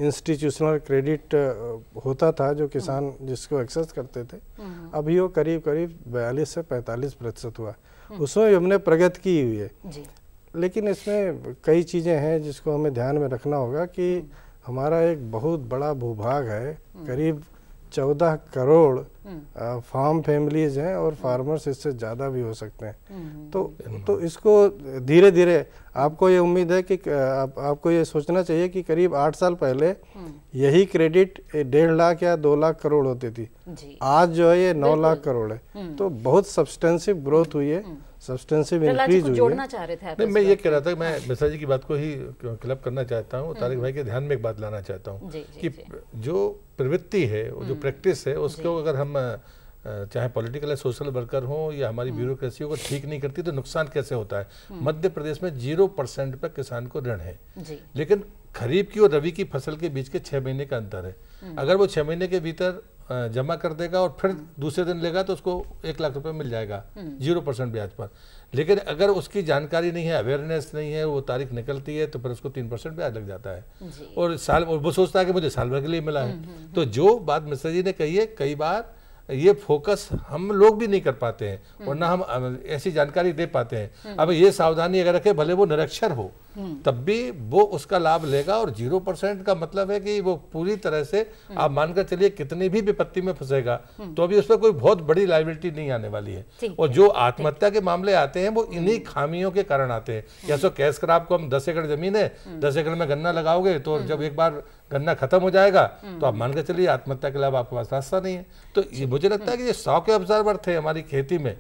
इंस्टीट्यूशनल क्रेडिट होता था जो किसान जिसको एक्सेस करते थे, अभी वो करीब 42 से 45% हुआ। उसमें हमने प्रगति की हुई है। लेकिन इसमें कई चीज़ें हैं जिसको हमें ध्यान में रखना होगा कि हमारा एक बहुत बड़ा भूभाग है, करीब 14 करोड़ फार्म फैमिलीज हैं और फार्मर्स इससे ज़्यादा भी हो सकते हैं। तो इसको धीरे धीरे आपको ये उम्मीद है कि आपको ये सोचना चाहिए कि करीब 8 साल पहले यही क्रेडिट 1.5 लाख या 2 लाख करोड़ होती थी, आज जो है ये 9 लाख करोड़ है। तो बहुत सब्सटेंसिव ग्रोथ हुई है, सब्सटेंसिव इंक्रीज हुई है। नहीं, मैं ये कह रहा था, मैं मिश्रा जी की बात को ही क्लब करना चाहता हूँ, तारिक भाई के ध्यान में एक बात लाना चाहता हूँ कि जो प्रवृत्ति है, जो प्रैक्टिस है, उसको अगर हम चाहे पॉलिटिकल या सोशल वर्कर हो या हमारी ब्यूरोक्रेसी को ठीक नहीं करती तो नुकसान कैसे होता है। मध्य प्रदेश में 0% पर किसान को ऋण है, लेकिन खरीफ की और रबी की फसल के बीच के 6 महीने का अंतर है। अगर वो 6 महीने के भीतर जमा कर देगा और फिर दूसरे दिन लेगा तो उसको 1 लाख रुपए मिल जाएगा 0% ब्याज पर। लेकिन अगर उसकी जानकारी नहीं है, अवेयरनेस नहीं है, वो तारीख निकलती है तो फिर उसको 3% ब्याज लग जाता है और वो सोचता है कि मुझे साल भर के लिए मिला है। तो जो बात मिश्रा जी ने कही है, कई बार ये फोकस हम लोग भी नहीं कर पाते हैं, वरना हम ऐसी जानकारी दे पाते हैं। अब ये सावधानी अगर रखे, भले वो निरक्षर हो तब भी वो उसका लाभ लेगा। और 0% का मतलब है कि वो पूरी तरह से आप मानकर चलिए कितनी भी विपत्ति में फंसेगा तो अभी उस पर कोई बहुत बड़ी लायबिलिटी नहीं आने वाली है। और जो आत्महत्या के मामले आते हैं वो इन्हीं खामियों के कारण आते हैं। या सो कैश क्रॉप को हम 10 एकड़ जमीन है, 10 एकड़ में गन्ना लगाओगे तो जब एक बार गन्ना खत्म हो जाएगा तो आप मानकर चलिए आत्महत्या के अलावा आपके पास रास्ता नहीं है। तो ये मुझे लगता है कि ये 100 के ऑब्जर्वर थे हमारी खेती में,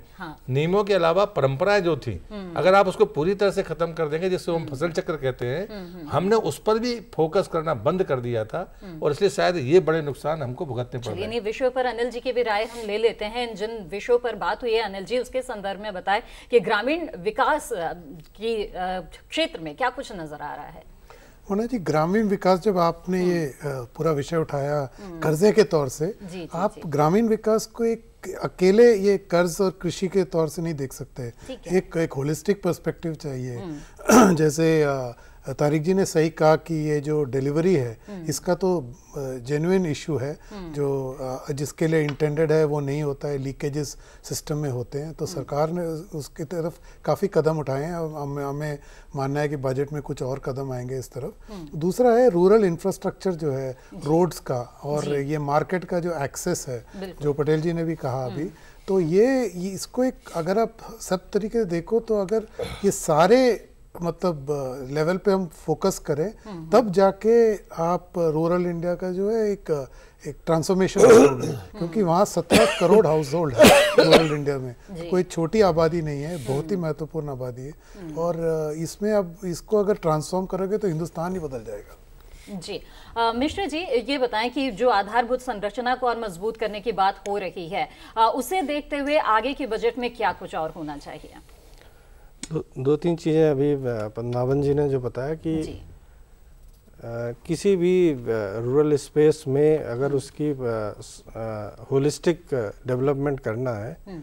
नियमों के अलावा परंपराएं जो थी, अगर आप उसको पूरी तरह से खत्म कर देंगे, जिसको हम फसल चक्र कहते हैं, हमने उस पर भी फोकस करना बंद कर दिया था और इसलिए शायद ये बड़े नुकसान हमको भुगतने पड़ रहे हैं। विषयों पर अनिल जी की भी राय हम ले लेते हैं। जिन विषयों पर बात हुई है अनिल जी, उसके संदर्भ में बताएं कि ग्रामीण विकास की क्षेत्र में क्या कुछ नजर आ रहा है। मोना जी, ग्रामीण विकास जब आपने ये पूरा विषय उठाया कर्जे के तौर से, आप ग्रामीण विकास को एक अकेले ये कर्ज और कृषि के तौर से नहीं देख सकते, एक होलिस्टिक पर्सपेक्टिव चाहिए। जैसे तारिक जी ने सही कहा कि ये जो डिलीवरी है इसका तो जेन्युइन इशू है, जो जिसके लिए इंटेंडेड है वो नहीं होता है, लीकेजेस सिस्टम में होते हैं। तो सरकार ने उसकी तरफ काफ़ी कदम उठाए हैं, हमें मानना है कि बजट में कुछ और कदम आएंगे इस तरफ। दूसरा है रूरल इंफ्रास्ट्रक्चर जो है रोड्स का, और ये मार्केट का जो एक्सेस है, जो पटेल जी ने भी कहा अभी, तो ये इसको एक अगर आप सब तरीके से देखो तो अगर ये सारे मतलब लेवल पे हम फोकस करें तब जाके आप रूरल इंडिया का जो है एक ट्रांसफॉर्मेशन करोगे, क्योंकि वहाँ 17 करोड़ हाउस होल्ड है रूरल इंडिया में, कोई छोटी आबादी नहीं है, बहुत ही महत्वपूर्ण आबादी है। और इसमें अब इसको अगर ट्रांसफॉर्म करोगे तो हिंदुस्तान ही बदल जाएगा। जी मिश्र जी, ये बताएं कि जो आधारभूत संरचना को और मजबूत करने की बात हो रही है, उसे देखते हुए आगे के बजट में क्या कुछ और होना चाहिए? 2-3 चीज़ें अभी पद्मावन जी ने जो बताया कि किसी भी रूरल स्पेस में अगर उसकी होलिस्टिक डेवलपमेंट करना है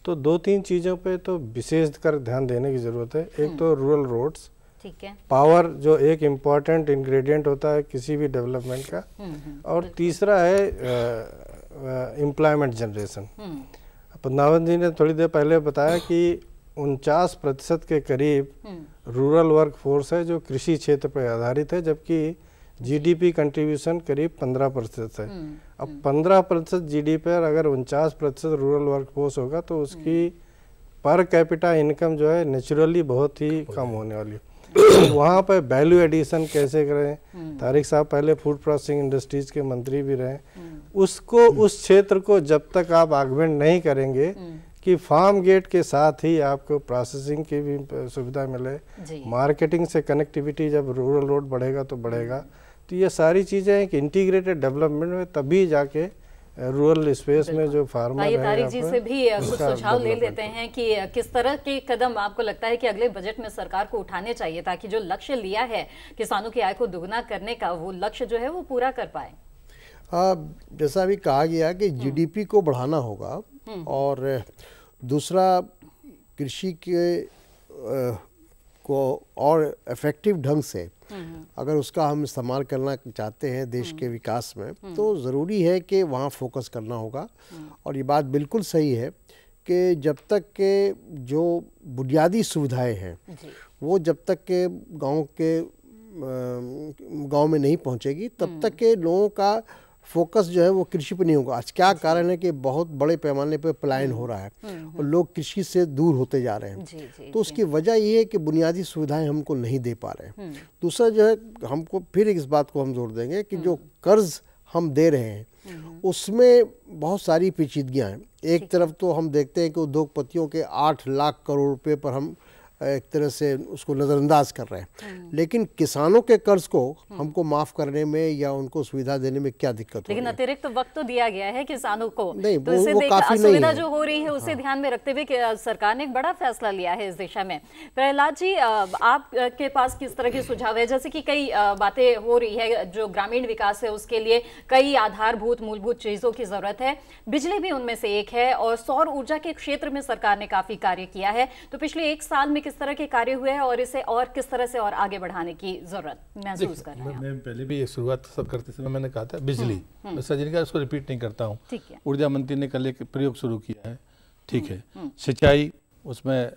तो 2-3 चीज़ों पे तो विशेष कर ध्यान देने की ज़रूरत है। एक तो रूरल रोड्स, ठीक है। पावर जो एक इम्पॉर्टेंट इंग्रेडिएंट होता है किसी भी डेवलपमेंट का, और तीसरा है एम्प्लॉयमेंट जनरेशन। पद्मावत जी ने थोड़ी देर पहले बताया कि 49% के करीब रूरल वर्क फोर्स है जो कृषि क्षेत्र पर आधारित है, जबकि जीडीपी कंट्रीब्यूशन करीब 15% है। अब 15% जीडीपी पर अगर 49% रूरल वर्क फोर्स होगा तो उसकी पर कैपिटा इनकम जो है नेचुरली बहुत ही कम होने वाली है। तो वहाँ पर वैल्यू एडिशन कैसे करें, तारिक साहब पहले फूड प्रोसेसिंग इंडस्ट्रीज के मंत्री भी रहे, उसको उस क्षेत्र को जब तक आप आगमेंट नहीं करेंगे कि फार्म गेट के साथ ही आपको प्रोसेसिंग की भी सुविधा मिले, मार्केटिंग से कनेक्टिविटी जब रूरल रोड बढ़ेगा तो बढ़ेगा। तो ये सारी चीज़ें एक इंटीग्रेटेड डेवलपमेंट में तभी जाके रूरल स्पेस में जो फार्मर है। तारिक जी से भी कुछ सुझाव ले लेते हैं कि किस तरह के कदम आपको लगता है कि अगले बजट में सरकार को उठाने चाहिए ताकि जो लक्ष्य लिया है किसानों की आय को दुगना करने का, वो लक्ष्य जो है वो पूरा कर पाए। जैसा अभी कहा गया कि जीडीपी को बढ़ाना होगा, और दूसरा कृषि के को और इफेक्टिव ढंग से अगर उसका हम इस्तेमाल करना चाहते हैं देश के विकास में, तो ज़रूरी है कि वहाँ फोकस करना होगा। और ये बात बिल्कुल सही है कि जब तक के जो बुनियादी सुविधाएं हैं वो जब तक के गांव में नहीं पहुंचेगी तब तक के लोगों का फोकस जो है वो कृषि पर नहीं होगा। आज क्या कारण है कि बहुत बड़े पैमाने पर पलायन हो रहा है और लोग कृषि से दूर होते जा रहे हैं। तो उसकी वजह ये है कि बुनियादी सुविधाएं हमको नहीं दे पा रहे हैं। दूसरा जो है, हमको फिर इस बात को हम जोड़ देंगे कि जो कर्ज हम दे रहे हैं उसमें बहुत सारी पेचीदगियाँ हैं। एक तरफ तो हम देखते हैं कि उद्योगपतियों के 8 लाख करोड़ रुपए पर हम एक तरह से उसको नज़रअंदाज कर रहे हैं, लेकिन किसानों के कर्ज को हमको माफ करने में या उनको सुविधा देने में क्या दिक्कत हो रही है? लेकिन अतिरिक्त वक्त तो दिया गया है किसानों को, नहीं, तो इसे देख असुविधा जो हो रही है उसे ध्यान में रखते हुए सरकार ने एक बड़ा फैसला लिया है इस दिशा में। प्रहलाद जी, आपके पास किस तरह के सुझाव है? जैसे कि कई बातें हो रही है, जो ग्रामीण विकास है उसके लिए कई आधारभूत मूलभूत चीजों की जरूरत है, बिजली भी उनमें से एक है, और सौर ऊर्जा के क्षेत्र में सरकार ने काफी कार्य किया है। तो पिछले 1 साल में किस तरह के कार्य हुए हैं और इसे और किस तरह से और आगे बढ़ाने की जरूरत महसूस कर रहे हैं? मैं पहले भी शुरुआत सब करते समय मैंने कहा था बिजली, सचिन का उसको रिपीट नहीं करता हूँ। ऊर्जा मंत्री ने कल एक प्रयोग शुरू किया है, ठीक है। सिंचाई, उसमें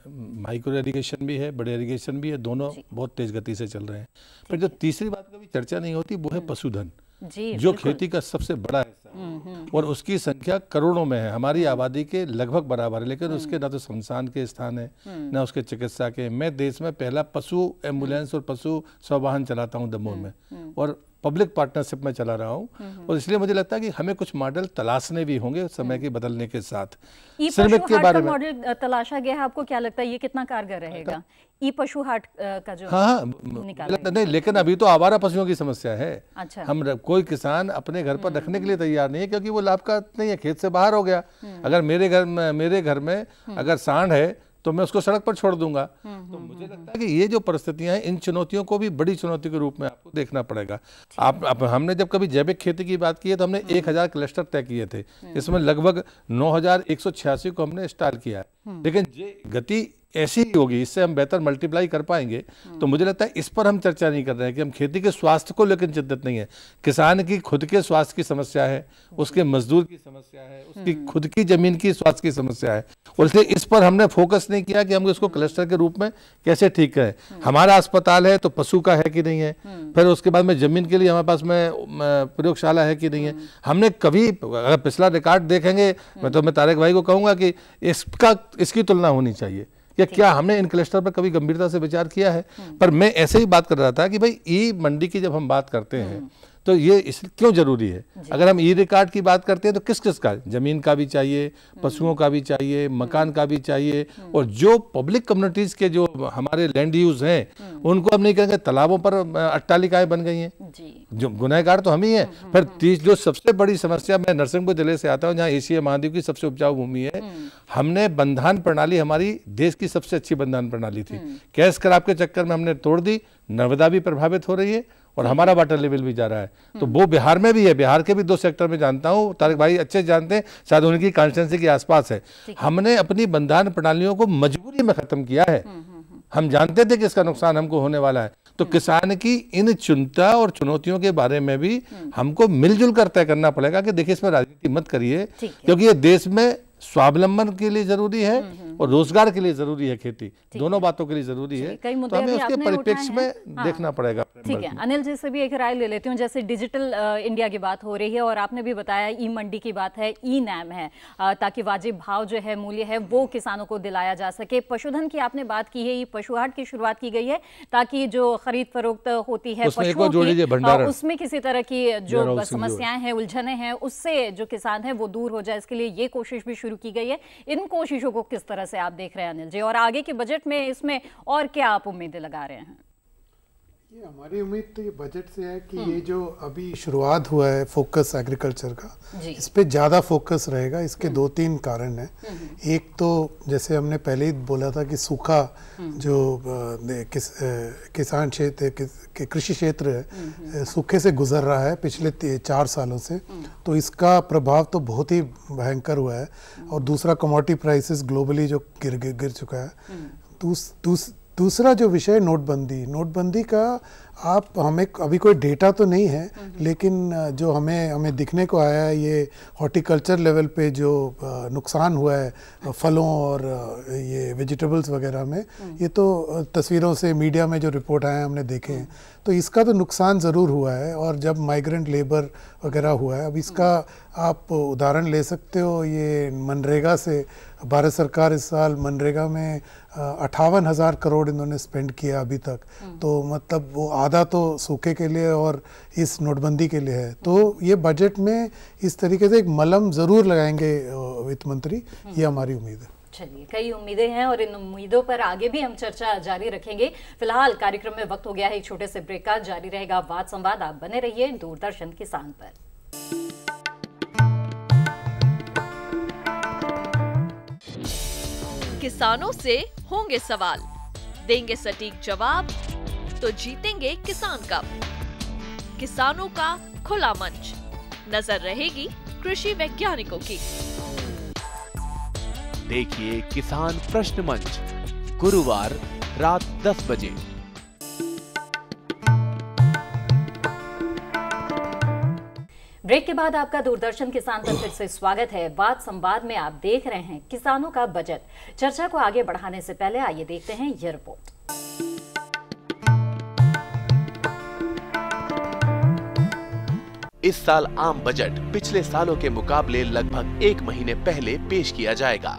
माइक्रो इरिगेशन भी है, बड़े इरिगेशन भी है, दोनों बहुत तेज गति से चल रहे हैं। फिर जो तीसरी बात कभी चर्चा नहीं होती वो है पशुधन, जो खेती का सबसे बड़ा हिस्सा है और उसकी संख्या करोड़ों में है। हमारी आबादी के लगभग बराबर है, लेकिन उसके ना तो शमशान के स्थान है ना उसके चिकित्सा के। मैं देश में पहला पशु एम्बुलेंस और पशु स्ववाहन चलाता हूँ दमोह में, और पब्लिक पार्टनरशिप में चला रहा हूँ। और इसलिए मुझे लगता है कि हमें कुछ मॉडल तलाशने भी होंगे समय के बदलने के साथ। श्रमिक के बारे में मॉडल तलाशा गया है, आपको क्या लगता है ये कितना कारगर रहेगा? ई पशु हाट का जो नहीं, लेकिन अभी तो आवारा पशुओं की समस्या है। अच्छा। हम कोई किसान अपने घर पर रखने के लिए तैयार नहीं है क्योंकि वो लाभ का नहीं है, खेत से बाहर हो गया। अगर मेरे घर में अगर सांड है तो मैं उसको सड़क पर छोड़ दूंगा। तो मुझे लगता है कि ये जो परिस्थितियां हैं, इन चुनौतियों को भी बड़ी चुनौती के रूप में आपको देखना पड़ेगा। हमने जब कभी जैविक खेती की बात की है तो हमने 1000 क्लस्टर तय किए थे, इसमें लगभग 9186 को हमने इंस्टॉल किया है। लेकिन गति ऐसी ही होगी, इससे हम बेहतर मल्टीप्लाई कर पाएंगे। तो मुझे लगता है इस पर हम चर्चा नहीं कर रहे हैं कि हम खेती के स्वास्थ्य को लेकर चिंतित नहीं है। किसान की खुद के स्वास्थ्य की समस्या है, उसके मजदूर की समस्या है, उसकी खुद की जमीन की स्वास्थ्य की समस्या है, और इसलिए इस पर हमने फोकस नहीं किया कि हम इसको क्लस्टर के रूप में कैसे ठीक करें। हमारा अस्पताल है तो पशु का है कि नहीं है, फिर उसके बाद में जमीन के लिए हमारे पास में प्रयोगशाला है कि नहीं है। हमने कभी, अगर पिछला रिकॉर्ड देखेंगे, मैं तारिक भाई को कहूँगा कि इसकी तुलना होनी चाहिए कि क्या हमने इन क्लस्टर पर कभी गंभीरता से विचार किया है। पर मैं ऐसे ही बात कर रहा था कि भाई ई मंडी की जब हम बात करते हैं तो ये क्यों जरूरी है? अगर हम ई रिकॉर्ड की बात करते हैं तो किस किस का, जमीन का भी चाहिए, पशुओं का भी चाहिए, मकान का भी चाहिए, और जो पब्लिक कम्युनिटीज के जो हमारे लैंड यूज हैं उनको हम नहीं कहेंगे तालाबों पर अट्टालिकाएं बन गई हैं, जो गुनहगार तो हम ही हैं। फिर जो सबसे बड़ी समस्या, मैं नरसिंहपुर जिले से आता हूँ जहाँ एशिया महाद्वीप की सबसे उपजाऊ भूमि है। हमने बंधान प्रणाली, हमारी देश की सबसे अच्छी बंधान प्रणाली थी, कैश कराप के चक्कर में हमने तोड़ दी। नर्मदा भी प्रभावित हो रही है और हमारा वाटर लेवल भी जा रहा है। तो वो बिहार में भी है, बिहार के भी 2 सेक्टर में जानता हूँ, तारिक भाई अच्छे जानते हैं, शायद उनकी कॉन्स्टिट्यूंसी के आसपास है। हमने अपनी बंधान प्रणालियों को मजबूरी में खत्म किया है। हम जानते थे कि इसका नुकसान हमको होने वाला है। तो किसान की इन चिंता और चुनौतियों के बारे में भी हमको मिलजुल कर तय करना पड़ेगा कि देखिए, इसमें राजनीति मत करिए, क्योंकि ये देश में स्वावलंबन के लिए जरूरी है और रोजगार के लिए जरूरी है, खेती दोनों बातों के लिए जरूरी है। तो हमें उसके परिप्रेक्ष्य में देखना पड़ेगा। ठीक है, अनिल जी से भी एक राय ले लेती हूँ। जैसे डिजिटल इंडिया की बात हो रही है और आपने भी बताया ई मंडी की बात है, ई नैम है, ताकि वाजिब भाव जो है, मूल्य है, वो किसानों को दिलाया जा सके। पशुधन की आपने बात की है, ये पशु हाट की शुरुआत की गई है ताकि जो खरीद फरोख्त होती है पशुओं की, उसमें किसी तरह की जो समस्याएं हैं, उलझने हैं, उससे जो किसान है वो दूर हो जाए, इसके लिए ये कोशिश भी शुरू की गई है। इन कोशिशों को किस तरह से आप देख रहे हैं अनिल जी, और आगे के बजट में इसमें और क्या आप उम्मीदें लगा रहे हैं? ये हमारी उम्मीद तो ये बजट से है कि ये जो अभी शुरुआत हुआ है फोकस एग्रीकल्चर का, इस पे ज़्यादा फोकस रहेगा। इसके 2-3 कारण हैं। एक तो जैसे हमने पहले ही बोला था कि सूखा जो किसान क्षेत्र, कृषि क्षेत्र है, सूखे से गुजर रहा है पिछले 4 सालों से, तो इसका प्रभाव तो बहुत ही भयंकर हुआ है। और दूसरा, कमोडिटी प्राइसेस ग्लोबली जो गिर चुका है। दूसरा जो विषय नोटबंदी का, आप हमें अभी कोई डेटा तो नहीं है, लेकिन जो हमें दिखने को आया है, ये हॉर्टिकल्चर लेवल पे जो नुकसान हुआ है फलों और ये वेजिटेबल्स वगैरह में, ये तो तस्वीरों से मीडिया में जो रिपोर्ट आए हैं हमने देखे हैं, तो इसका तो नुकसान ज़रूर हुआ है। और जब माइग्रेंट लेबर वगैरह हुआ है, अब इसका आप उदाहरण ले सकते हो, ये मनरेगा से भारत सरकार इस साल मनरेगा में 58,000 करोड़ इन्होंने स्पेंड किया अभी तक। तो मतलब वो आधा तो सूखे के लिए और इस नोटबंदी के लिए है। तो ये बजट में इस तरीके से एक मलम ज़रूर लगाएंगे वित्त मंत्री, ये हमारी उम्मीद है। चलिए, कई उम्मीदें हैं और इन उम्मीदों पर आगे भी हम चर्चा जारी रखेंगे। फिलहाल कार्यक्रम में वक्त हो गया है एक छोटे से ब्रेक का। जारी रहेगा वाद संवाद, आप बने रहिए दूरदर्शन किसान पर। किसानों से होंगे सवाल, देंगे सटीक जवाब, तो जीतेंगे किसान कप। किसानों का खुला मंच, नजर रहेगी कृषि वैज्ञानिकों की। देखिए किसान प्रश्न मंच, गुरुवार रात 10 बजे। ब्रेक के बाद आपका दूरदर्शन किसान पर फिर से स्वागत है। वाद संवाद में आप देख रहे हैं किसानों का बजट। चर्चा को आगे बढ़ाने से पहले आइए देखते हैं ये रिपोर्ट। इस साल आम बजट पिछले सालों के मुकाबले लगभग 1 महीने पहले पेश किया जाएगा।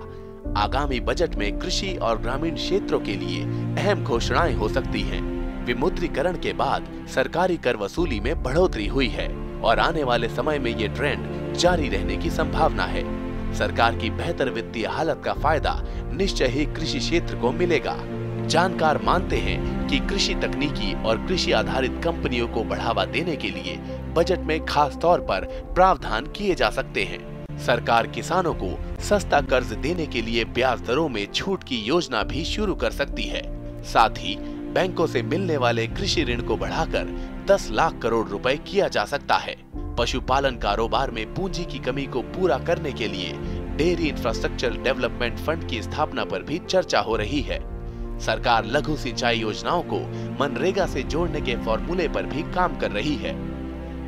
आगामी बजट में कृषि और ग्रामीण क्षेत्रों के लिए अहम घोषणाएं हो सकती हैं। विमुद्रीकरण के बाद सरकारी कर वसूली में बढ़ोतरी हुई है और आने वाले समय में ये ट्रेंड जारी रहने की संभावना है। सरकार की बेहतर वित्तीय हालत का फायदा निश्चय ही कृषि क्षेत्र को मिलेगा। जानकार मानते हैं कि कृषि तकनीकी और कृषि आधारित कंपनियों को बढ़ावा देने के लिए बजट में खास तौर पर प्रावधान किए जा सकते हैं। सरकार किसानों को सस्ता कर्ज देने के लिए ब्याज दरों में छूट की योजना भी शुरू कर सकती है। साथ ही बैंकों से मिलने वाले कृषि ऋण को बढ़ाकर 10 लाख करोड़ रुपए किया जा सकता है। पशुपालन कारोबार में पूंजी की कमी को पूरा करने के लिए डेयरी इंफ्रास्ट्रक्चर डेवलपमेंट फंड की स्थापना पर भी चर्चा हो रही है। सरकार लघु सिंचाई योजनाओं को मनरेगा से जोड़ने के फॉर्मूले पर भी काम कर रही है।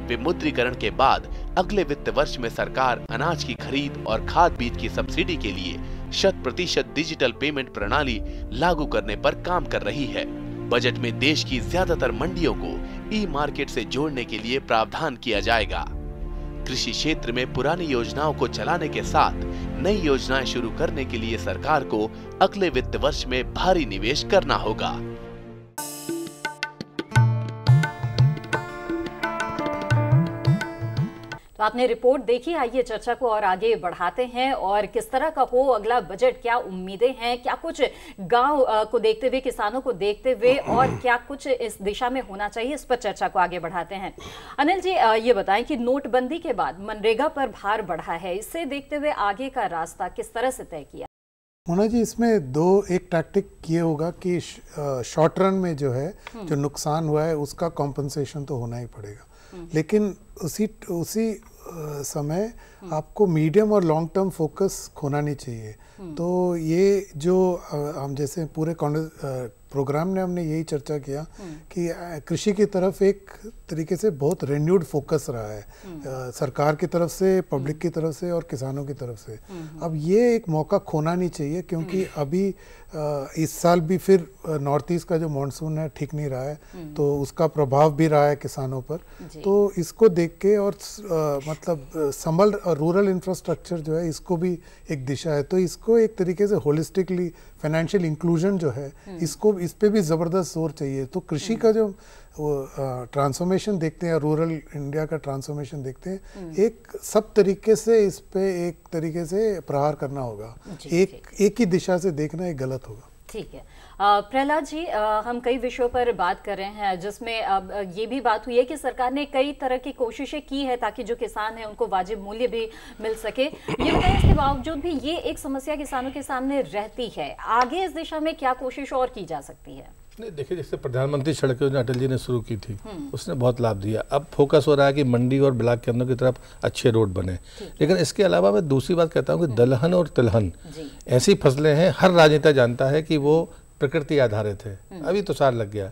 विमुद्रीकरण के बाद अगले वित्त वर्ष में सरकार अनाज की खरीद और खाद बीज की सब्सिडी के लिए 100% डिजिटल पेमेंट प्रणाली लागू करने पर काम कर रही है। बजट में देश की ज्यादातर मंडियों को ई मार्केट से जोड़ने के लिए प्रावधान किया जाएगा। कृषि क्षेत्र में पुरानी योजनाओं को चलाने के साथ नई योजनाएं शुरू करने के लिए सरकार को अगले वित्त वर्ष में भारी निवेश करना होगा। तो आपने रिपोर्ट देखी, आइए चर्चा को और आगे बढ़ाते हैं और किस तरह का हो अगला बजट, क्या उम्मीदें हैं, क्या कुछ गांव को देखते हुए, किसानों को देखते हुए और क्या कुछ इस दिशा में होना चाहिए, इस पर चर्चा को आगे बढ़ाते हैं। अनिल जी, ये बताएं कि नोटबंदी के बाद मनरेगा पर भार बढ़ा है, इससे देखते हुए आगे का रास्ता किस तरह से तय किया? मोना जी, इसमें एक टैक्टिक ये होगा कि शॉर्ट रन में जो है जो नुकसान हुआ है उसका कॉम्पनसेशन तो होना ही पड़ेगा, लेकिन उसी समय आपको मीडियम और लॉन्ग टर्म फोकस खोना नहीं चाहिए। तो ये जो हम जैसे पूरे प्रोग्राम ने हमने यही चर्चा किया कि कृषि की तरफ एक तरीके से बहुत रिन्यूड फोकस रहा है सरकार की तरफ से, पब्लिक की तरफ से और किसानों की तरफ से। अब ये एक मौका खोना नहीं चाहिए, क्योंकि अभी इस साल भी फिर नॉर्थ ईस्ट का जो मॉनसून है ठीक नहीं रहा है, तो उसका प्रभाव भी रहा है किसानों पर। तो इसको देख के और मतलब रूरल इंफ्रास्ट्रक्चर जो है इसको भी एक दिशा है, तो इसको एक तरीके से होलिस्टिकली फाइनेंशियल इंक्लूजन जो है इसको, इस पे भी ज़बरदस्त जोर चाहिए। तो कृषि का जो ट्रांसफॉर्मेशन देखते हैं, रूरल इंडिया का ट्रांसफॉर्मेशन देखते हैं, एक सब तरीके से इस पे एक तरीके से प्रहार करना होगा। एक ही दिशा से देखना एक गलत होगा। ठीक है प्रहलाद जी, हम कई विषयों पर बात कर रहे हैं, जिसमें अब ये भी बात हुई है कि सरकार ने कई तरह की कोशिशें की है ताकि जो किसान हैं उनको वाजिब मूल्य भी मिल सके। ये बताएं, इसके बावजूद भी ये एक समस्या किसानों के सामने रहती है, आगे इस दिशा में क्या कोशिश और की जा सकती है? नहीं, देखिए, जैसे प्रधानमंत्री सड़क योजना अटल जी ने शुरू की थी, उसने बहुत लाभ दिया। अब फोकस हो रहा है कि मंडी और ब्लॉक के अंदर की तरफ अच्छे रोड बने। लेकिन इसके अलावा मैं दूसरी बात कहता हूँ कि दलहन और तिलहन ऐसी फसलें हैं, हर राजनेता जानता है कि वो प्रकृति आधारित है। अभी तुषार लग गया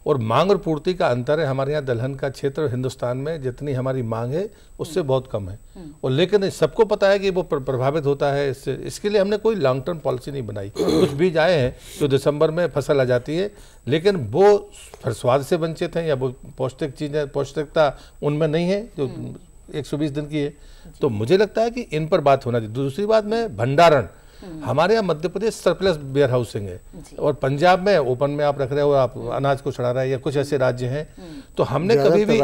और मांग और पूर्ति का अंतर है। हमारे यहाँ दलहन का क्षेत्र हिंदुस्तान में जितनी हमारी मांग है उससे बहुत कम है, और लेकिन सबको पता है कि वो प्रभावित होता है इससे। इसके लिए हमने कोई लॉन्ग टर्म पॉलिसी नहीं बनाई। कुछ बीज आए हैं जो दिसंबर में फसल आ जाती है, लेकिन वो फिर स्वाद से वंचित हैं या वो पौष्टिक चीज़ें, पौष्टिकता उनमें नहीं है जो 120 दिन की है। तो मुझे लगता है कि इन पर बात होना चाहिए। दूसरी बात में भंडारण, हमारे यहाँ Madhya Pradesh surplus where housing है और पंजाब में ओपन में आप रख रहे हो, आप अनाज को चढ़ा रहे हैं, या कुछ ऐसे राज्य हैं। तो हमने कभी भी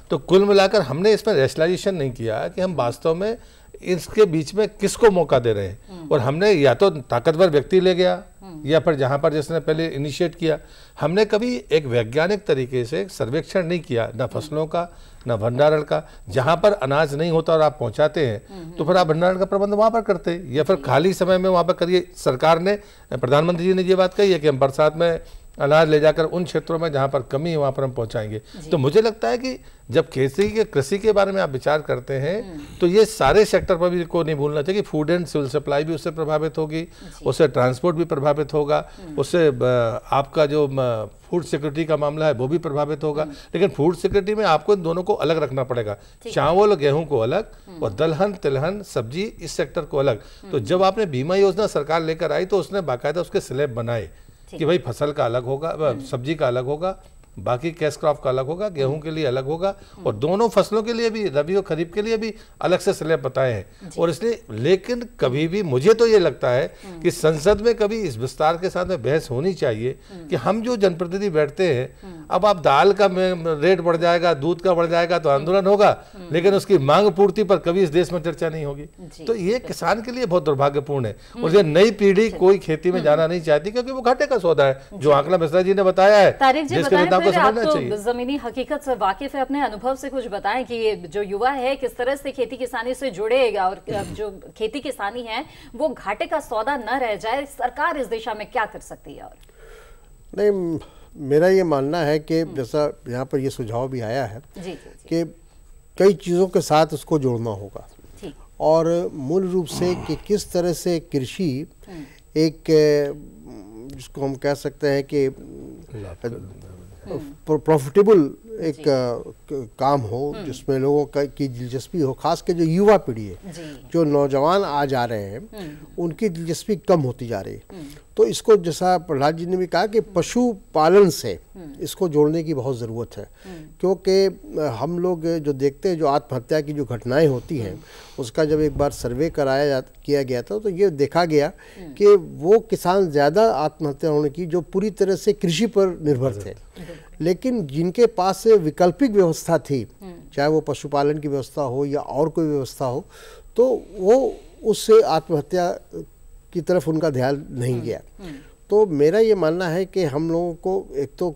तो कुल मिलाकर हमने इसमें रेशनलाइजेशन नहीं किया कि हम वास्तव में इसके बीच में किसको मौका दे रहे हैं। और हमने या तो ताकतवर व्यक्ति ले गया या फिर जहाँ पर जिसने पहले इनिशिएट किया, हमने कभी एक वैज्ञानिक तरीके से सर्वेक्षण नहीं किया, ना फसलों का ना भंडारण का। जहाँ पर अनाज नहीं होता और आप पहुँचाते हैं तो फिर आप भंडारण का प्रबंध वहाँ पर करते हैं या फिर खाली समय में वहाँ पर करिए। सरकार ने, प्रधानमंत्री जी ने ये बात कही है कि हम बरसात में अनाज ले जाकर उन क्षेत्रों में जहाँ पर कमी है वहाँ पर हम पहुँचाएंगे। तो मुझे लगता है कि जब कृषि के बारे में आप विचार करते हैं तो ये सारे सेक्टर पर भी को नहीं भूलना चाहिए कि फूड एंड सिविल सप्लाई भी उससे प्रभावित होगी, उससे ट्रांसपोर्ट भी प्रभावित होगा, उससे आपका जो फूड सिक्योरिटी का मामला है वो भी प्रभावित होगा। लेकिन फूड सिक्योरिटी में आपको इन दोनों को अलग रखना पड़ेगा, चावल और गेहूं को अलग और दलहन तिलहन सब्जी इस सेक्टर को अलग। तो जब आपने बीमा योजना सरकार लेकर आई तो उसने बाकायदा उसके स्लैब बनाए कि भाई फसल का अलग होगा, सब्जी का अलग होगा, बाकी कैश क्रॉप का अलग होगा, गेहूं के लिए अलग होगा, और दोनों फसलों के लिए भी, रबी और खरीफ के लिए भी अलग से स्लैब बताए हैं। और इसलिए लेकिन कभी भी मुझे तो ये लगता है कि संसद में कभी इस विस्तार के साथ में बहस होनी चाहिए कि हम जो जनप्रतिनिधि बैठते हैं, अब आप दाल का रेट बढ़ जाएगा, दूध का बढ़ जाएगा तो आंदोलन होगा, लेकिन उसकी मांग पूर्ति पर कभी इस देश में चर्चा नहीं होगी। तो ये किसान के लिए बहुत दुर्भाग्यपूर्ण है। और ये नई पीढ़ी कोई खेती में जाना नहीं चाहती क्योंकि वो घाटे का सौदा है, जो आंकड़ा मिश्रा जी ने बताया है। आप तो जमीनी हकीकत से वाकिफ है, अपने अनुभव से कुछ बताएं कि ये जो युवा है किस तरह से खेती किसानी से जुड़ेगा और जो खेती किसानी है वो घाटे का सौदा न रह जाए। सरकार इस दिशा में क्या कर सकती है? और नहीं, मेरा ये मानना है कि जैसा यहाँ पर ये सुझाव भी आया है कि कई चीज़ों के साथ उसको जोड़ना होगा, और मूल रूप से कि किस तरह से कृषि एक, जिसको हम कह सकते हैं कि प्रॉफिटेबल एक काम हो, जिसमें लोगों की दिलचस्पी हो, खास कर जो युवा पीढ़ी है, जो नौजवान आज आ रहे हैं, उनकी दिलचस्पी कम होती जा रही है। तो इसको, जैसा प्रहलाद जी ने भी कहा कि पशुपालन से इसको जोड़ने की बहुत ज़रूरत है, क्योंकि हम लोग जो देखते हैं, जो आत्महत्या की जो घटनाएं होती हैं, उसका जब एक बार सर्वे किया गया था तो ये देखा गया कि वो किसान ज़्यादा आत्महत्या होने की जो पूरी तरह से कृषि पर निर्भर थे, लेकिन जिनके पास वैकल्पिक व्यवस्था थी, चाहे वो पशुपालन की व्यवस्था हो या और कोई व्यवस्था हो, तो वो उससे आत्महत्या की तरफ उनका ध्यान नहीं गया। तो मेरा ये मानना है कि हम लोगों को, एक तो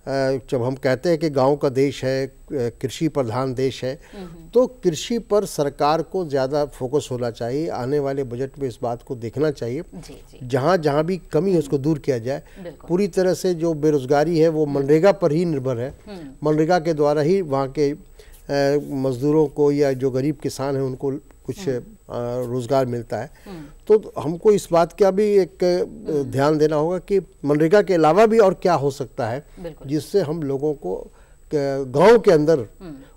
जब हम कहते हैं कि गांव का देश है, कृषि प्रधान देश है, तो कृषि पर सरकार को ज़्यादा फोकस होना चाहिए। आने वाले बजट में इस बात को देखना चाहिए, जहाँ जहाँ भी कमी है उसको दूर किया जाए। पूरी तरह से जो बेरोजगारी है वो मनरेगा पर ही निर्भर है, मनरेगा के द्वारा ही वहाँ के मजदूरों को या जो गरीब किसान हैं उनको कुछ रोजगार मिलता है। तो हमको इस बात का भी एक ध्यान देना होगा कि मनरेगा के अलावा भी और क्या हो सकता है जिससे हम लोगों को गांव के अंदर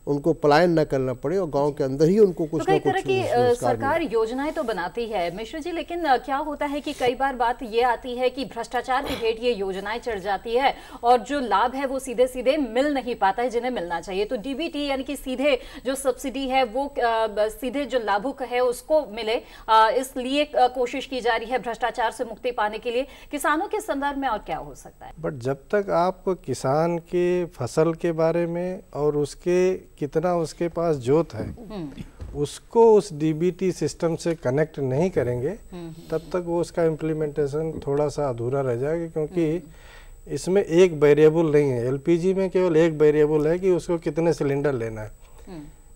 उनको पलायन न करना पड़े और गांव के अंदर ही उनको कुछ तो कई तरह की सरकार योजनाएं तो बनाती है मिश्र जी, लेकिन क्या होता है कि कई बार बात ये आती है कि भ्रष्टाचार की भेंट ये योजनाएं चढ़ जाती है और जो लाभ है वो सीधे सीधे मिल नहीं पाता है जिन्हें मिलना चाहिए। तो डीबीटी यानी कि सीधे जो सब्सिडी है वो सीधे जो लाभुक है उसको मिले, इसलिए कोशिश की जा रही है भ्रष्टाचार से मुक्ति पाने के लिए। किसानों के संदर्भ में और क्या हो सकता है? बट जब तक आप किसान के फसल के बारे में और उसके कितना उसके पास जोत है उसको उस डीबीटी सिस्टम से कनेक्ट नहीं करेंगे तब तक वो उसका इम्प्लीमेंटेशन थोड़ा सा अधूरा रह जाएगा, क्योंकि इसमें एक वेरिएबल नहीं है। एलपीजी में केवल एक वेरिएबल है कि उसको कितने सिलेंडर लेना है।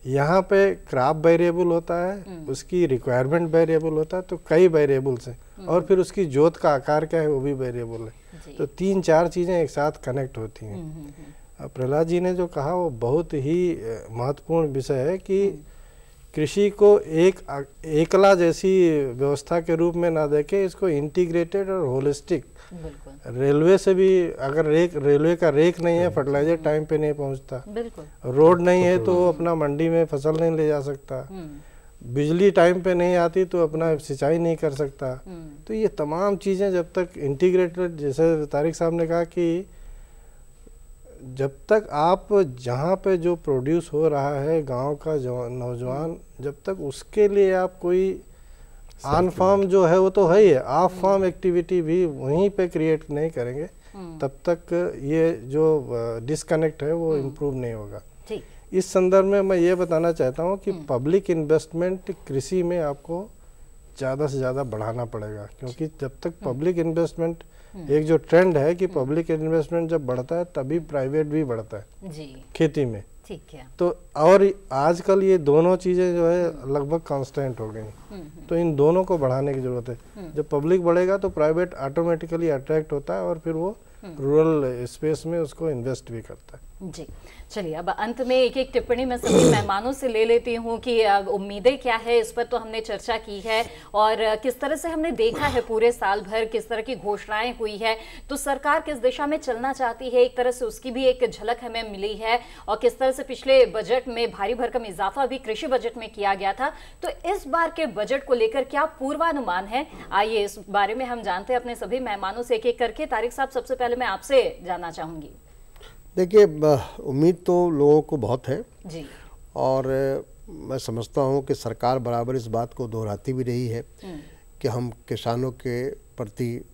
यहाँ पे क्रॉप वेरिएबल होता है, उसकी रिक्वायरमेंट वेरिएबल होता है, तो कई वेरिएबल्स हैं और फिर उसकी जोत का आकार क्या है वो भी वेरिएबल है। तो 3-4 चीज़ें एक साथ कनेक्ट होती हैं। प्रहलाद जी ने जो कहा वो बहुत ही महत्वपूर्ण विषय है कि कृषि को एक एकला जैसी व्यवस्था के रूप में ना देखे, इसको इंटीग्रेटेड और होलिस्टिक। रेलवे से भी अगर रेलवे का रेक नहीं है, फर्टिलाइजर टाइम पे नहीं पहुंचता, रोड नहीं है तो अपना मंडी में फसल नहीं ले जा सकता, बिजली टाइम पे नहीं आती तो अपना सिंचाई नहीं कर सकता। तो ये तमाम चीज़ें जब तक इंटीग्रेटेड, जैसे तारिक साहब ने कहा कि जब तक आप जहाँ पे जो प्रोड्यूस हो रहा है गांव का नौजवान, जब तक उसके लिए आप कोई ऑन फार्म जो है वो तो है ही है, ऑफ फार्म एक्टिविटी भी वहीं पे क्रिएट नहीं करेंगे तब तक ये जो डिस्कनेक्ट है वो इम्प्रूव नहीं होगा। इस संदर्भ में मैं ये बताना चाहता हूँ कि पब्लिक इन्वेस्टमेंट कृषि में आपको ज़्यादा से ज़्यादा बढ़ाना पड़ेगा, क्योंकि जब तक पब्लिक इन्वेस्टमेंट, एक जो ट्रेंड है कि पब्लिक इन्वेस्टमेंट जब बढ़ता है तभी प्राइवेट भी बढ़ता है जी खेती में। ठीक है। तो और आजकल ये दोनों चीज़ें जो है लगभग कांस्टेंट हो गई, तो इन दोनों को बढ़ाने की जरूरत है। जब पब्लिक बढ़ेगा तो प्राइवेट ऑटोमेटिकली अट्रैक्ट होता है और फिर वो रूरल स्पेस में उसको इन्वेस्ट भी करता है। जी चलिए, अब अंत में एक एक टिप्पणी मैं सभी मेहमानों से ले लेती हूँ कि उम्मीदें क्या है, इस पर तो हमने चर्चा की है और किस तरह से हमने देखा है पूरे साल भर किस तरह की घोषणाएं हुई है, तो सरकार किस दिशा में चलना चाहती है एक तरह से उसकी भी एक झलक हमें मिली है और किस तरह से पिछले बजट में भारी भरकम इजाफा भी कृषि बजट में किया गया था। तो इस बार के बजट को लेकर क्या पूर्वानुमान है, आइए इस बारे में हम जानते हैं अपने सभी मेहमानों से एक एक करके। तारिक साहब, सबसे पहले मैं आपसे जानना चाहूंगी। देखिए, उम्मीद तो लोगों को बहुत है जी, और मैं समझता हूँ कि सरकार बराबर इस बात को दोहराती भी रही है कि हम किसानों के प्रति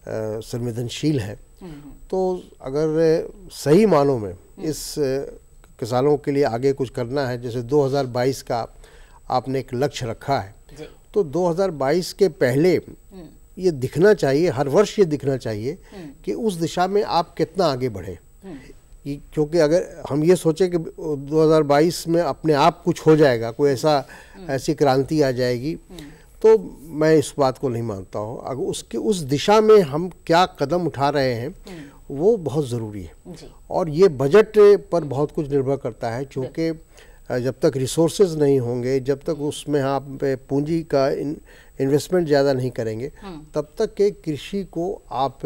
संवेदनशील हैं। तो अगर सही मानों में इस किसानों के लिए आगे कुछ करना है, जैसे 2022 का आपने एक लक्ष्य रखा है, तो 2022 के पहले ये दिखना चाहिए, हर वर्ष ये दिखना चाहिए कि उस दिशा में आप कितना आगे बढ़े। क्योंकि अगर हम ये सोचें कि 2022 में अपने आप कुछ हो जाएगा, कोई ऐसी क्रांति आ जाएगी, तो मैं इस बात को नहीं मानता हूँ। अगर उस दिशा में हम क्या कदम उठा रहे हैं वो बहुत ज़रूरी है और ये बजट पर बहुत कुछ निर्भर करता है, क्योंकि जब तक रिसोर्सेज नहीं होंगे, जब तक उसमें आप पूंजी का इन्वेस्टमेंट ज़्यादा नहीं करेंगे, तब तक के कृषि को आप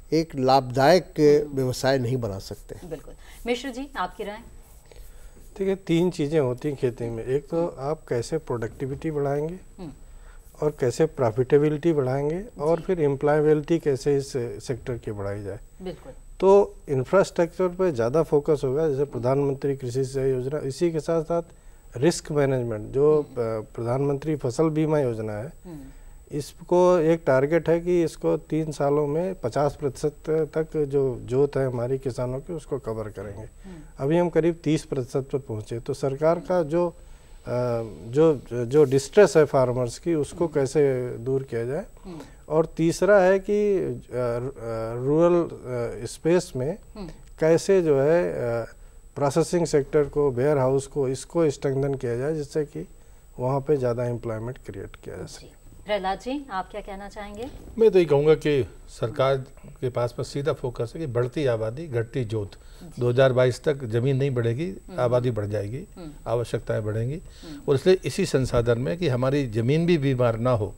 एक लाभदायक व्यवसाय नहीं बना सकते। बिल्कुल। मिश्र जी, आपकी राय? ठीक है, 3 चीज़ें होती हैं खेती में। एक तो आप कैसे प्रोडक्टिविटी बढ़ाएंगे और कैसे प्रॉफिटेबिलिटी बढ़ाएंगे और फिर एम्प्लॉयबिलिटी कैसे इस सेक्टर की बढ़ाई जाए। बिल्कुल। तो इंफ्रास्ट्रक्चर पर ज़्यादा फोकस होगा, जैसे प्रधानमंत्री कृषि सिंचाई योजना, इसी के साथ साथ रिस्क मैनेजमेंट जो प्रधानमंत्री फसल बीमा योजना है, इसको एक टारगेट है कि इसको 3 सालों में 50% तक जो जोत है हमारी किसानों की उसको कवर करेंगे। अभी हम करीब 30% पर पहुँचे। तो सरकार का जो डिस्ट्रेस है फार्मर्स की, उसको कैसे दूर किया जाए। और तीसरा है कि रूरल स्पेस में कैसे जो है प्रोसेसिंग सेक्टर को, वेयर हाउस को, इसको स्ट्रेंथन किया जाए, जिससे कि वहाँ पे ज़्यादा एम्प्लॉयमेंट क्रिएट किया जा सके। प्रहलाद जी, आप क्या कहना चाहेंगे? मैं तो ये कहूँगा कि सरकार के पास में सीधा फोकस है कि बढ़ती आबादी घटती जोत। 2022 तक जमीन नहीं बढ़ेगी, आबादी बढ़ जाएगी, आवश्यकताएं बढ़ेंगी, और इसलिए इसी संसाधन में कि हमारी जमीन भी बीमार ना हो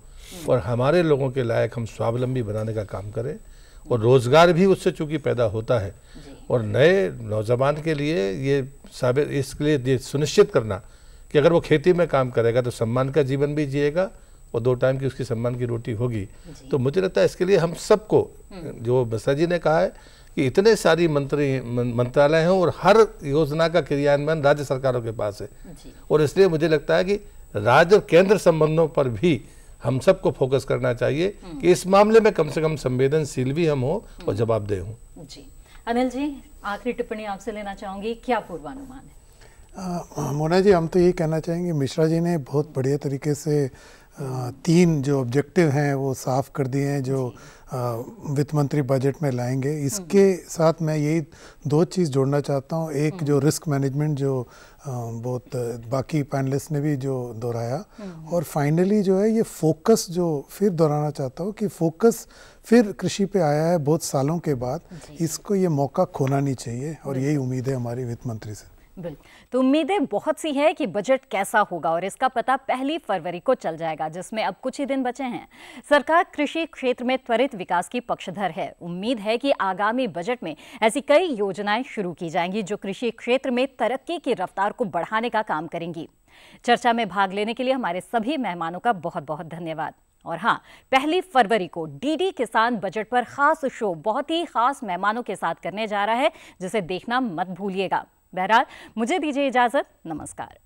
और हमारे लोगों के लायक हम स्वावलंबी बनाने का काम करें, और रोजगार भी उससे चूंकि पैदा होता है, और नए नौजवान के लिए ये साबित, इसके लिए ये सुनिश्चित करना कि अगर वो खेती में काम करेगा तो सम्मान का जीवन भी जिएगा और 2 टाइम की उसकी सम्मान की रोटी होगी। तो मुझे लगता है इसके लिए हम सबको, जो मिश्रा जी ने कहा है कि इतने सारी मंत्रालय हैं और हर योजना का क्रियान्वयन राज्य सरकारों के पास है, और इसलिए मुझे लगता है कि राज्य और केंद्र संबंधों पर भी हम सबको फोकस करना चाहिए कि इस मामले में कम से कम संवेदनशील भी हम हो और जवाबदेह हों। जी अनिल जी, आखिरी टिप्पणी आपसे लेना चाहूंगी, क्या पूर्वानुमान है? मोना जी, हम तो यही कहना चाहेंगे, मिश्रा जी ने बहुत बढ़िया तरीके से 3 जो ऑब्जेक्टिव हैं वो साफ कर दिए हैं जो वित्त मंत्री बजट में लाएंगे। इसके साथ मैं यही 2 चीज़ जोड़ना चाहता हूँ। एक जो रिस्क मैनेजमेंट जो बहुत बाकी पैनलिस्ट ने भी जो दोहराया, और फाइनली जो है ये फोकस जो फिर दोहराना चाहता हूँ कि फोकस फिर कृषि पे आया है बहुत सालों के बाद, इसको ये मौका खोना नहीं चाहिए, और यही उम्मीद है हमारी वित्त मंत्री से। बिल्कुल, तो उम्मीदें बहुत सी है कि बजट कैसा होगा और इसका पता 1 फरवरी को चल जाएगा, जिसमें अब कुछ ही दिन बचे हैं। सरकार कृषि क्षेत्र में त्वरित विकास की पक्षधर है। उम्मीद है कि आगामी बजट में ऐसी कई योजनाएं शुरू की जाएंगी जो कृषि क्षेत्र में तरक्की की रफ्तार को बढ़ाने का काम करेंगी। चर्चा में भाग लेने के लिए हमारे सभी मेहमानों का बहुत बहुत धन्यवाद। और हाँ, 1 फरवरी को डीडी किसान बजट पर खास शो बहुत ही खास मेहमानों के साथ करने जा रहा है, जिसे देखना मत भूलिएगा। बहरहाल मुझे दीजिए इजाजत, नमस्कार।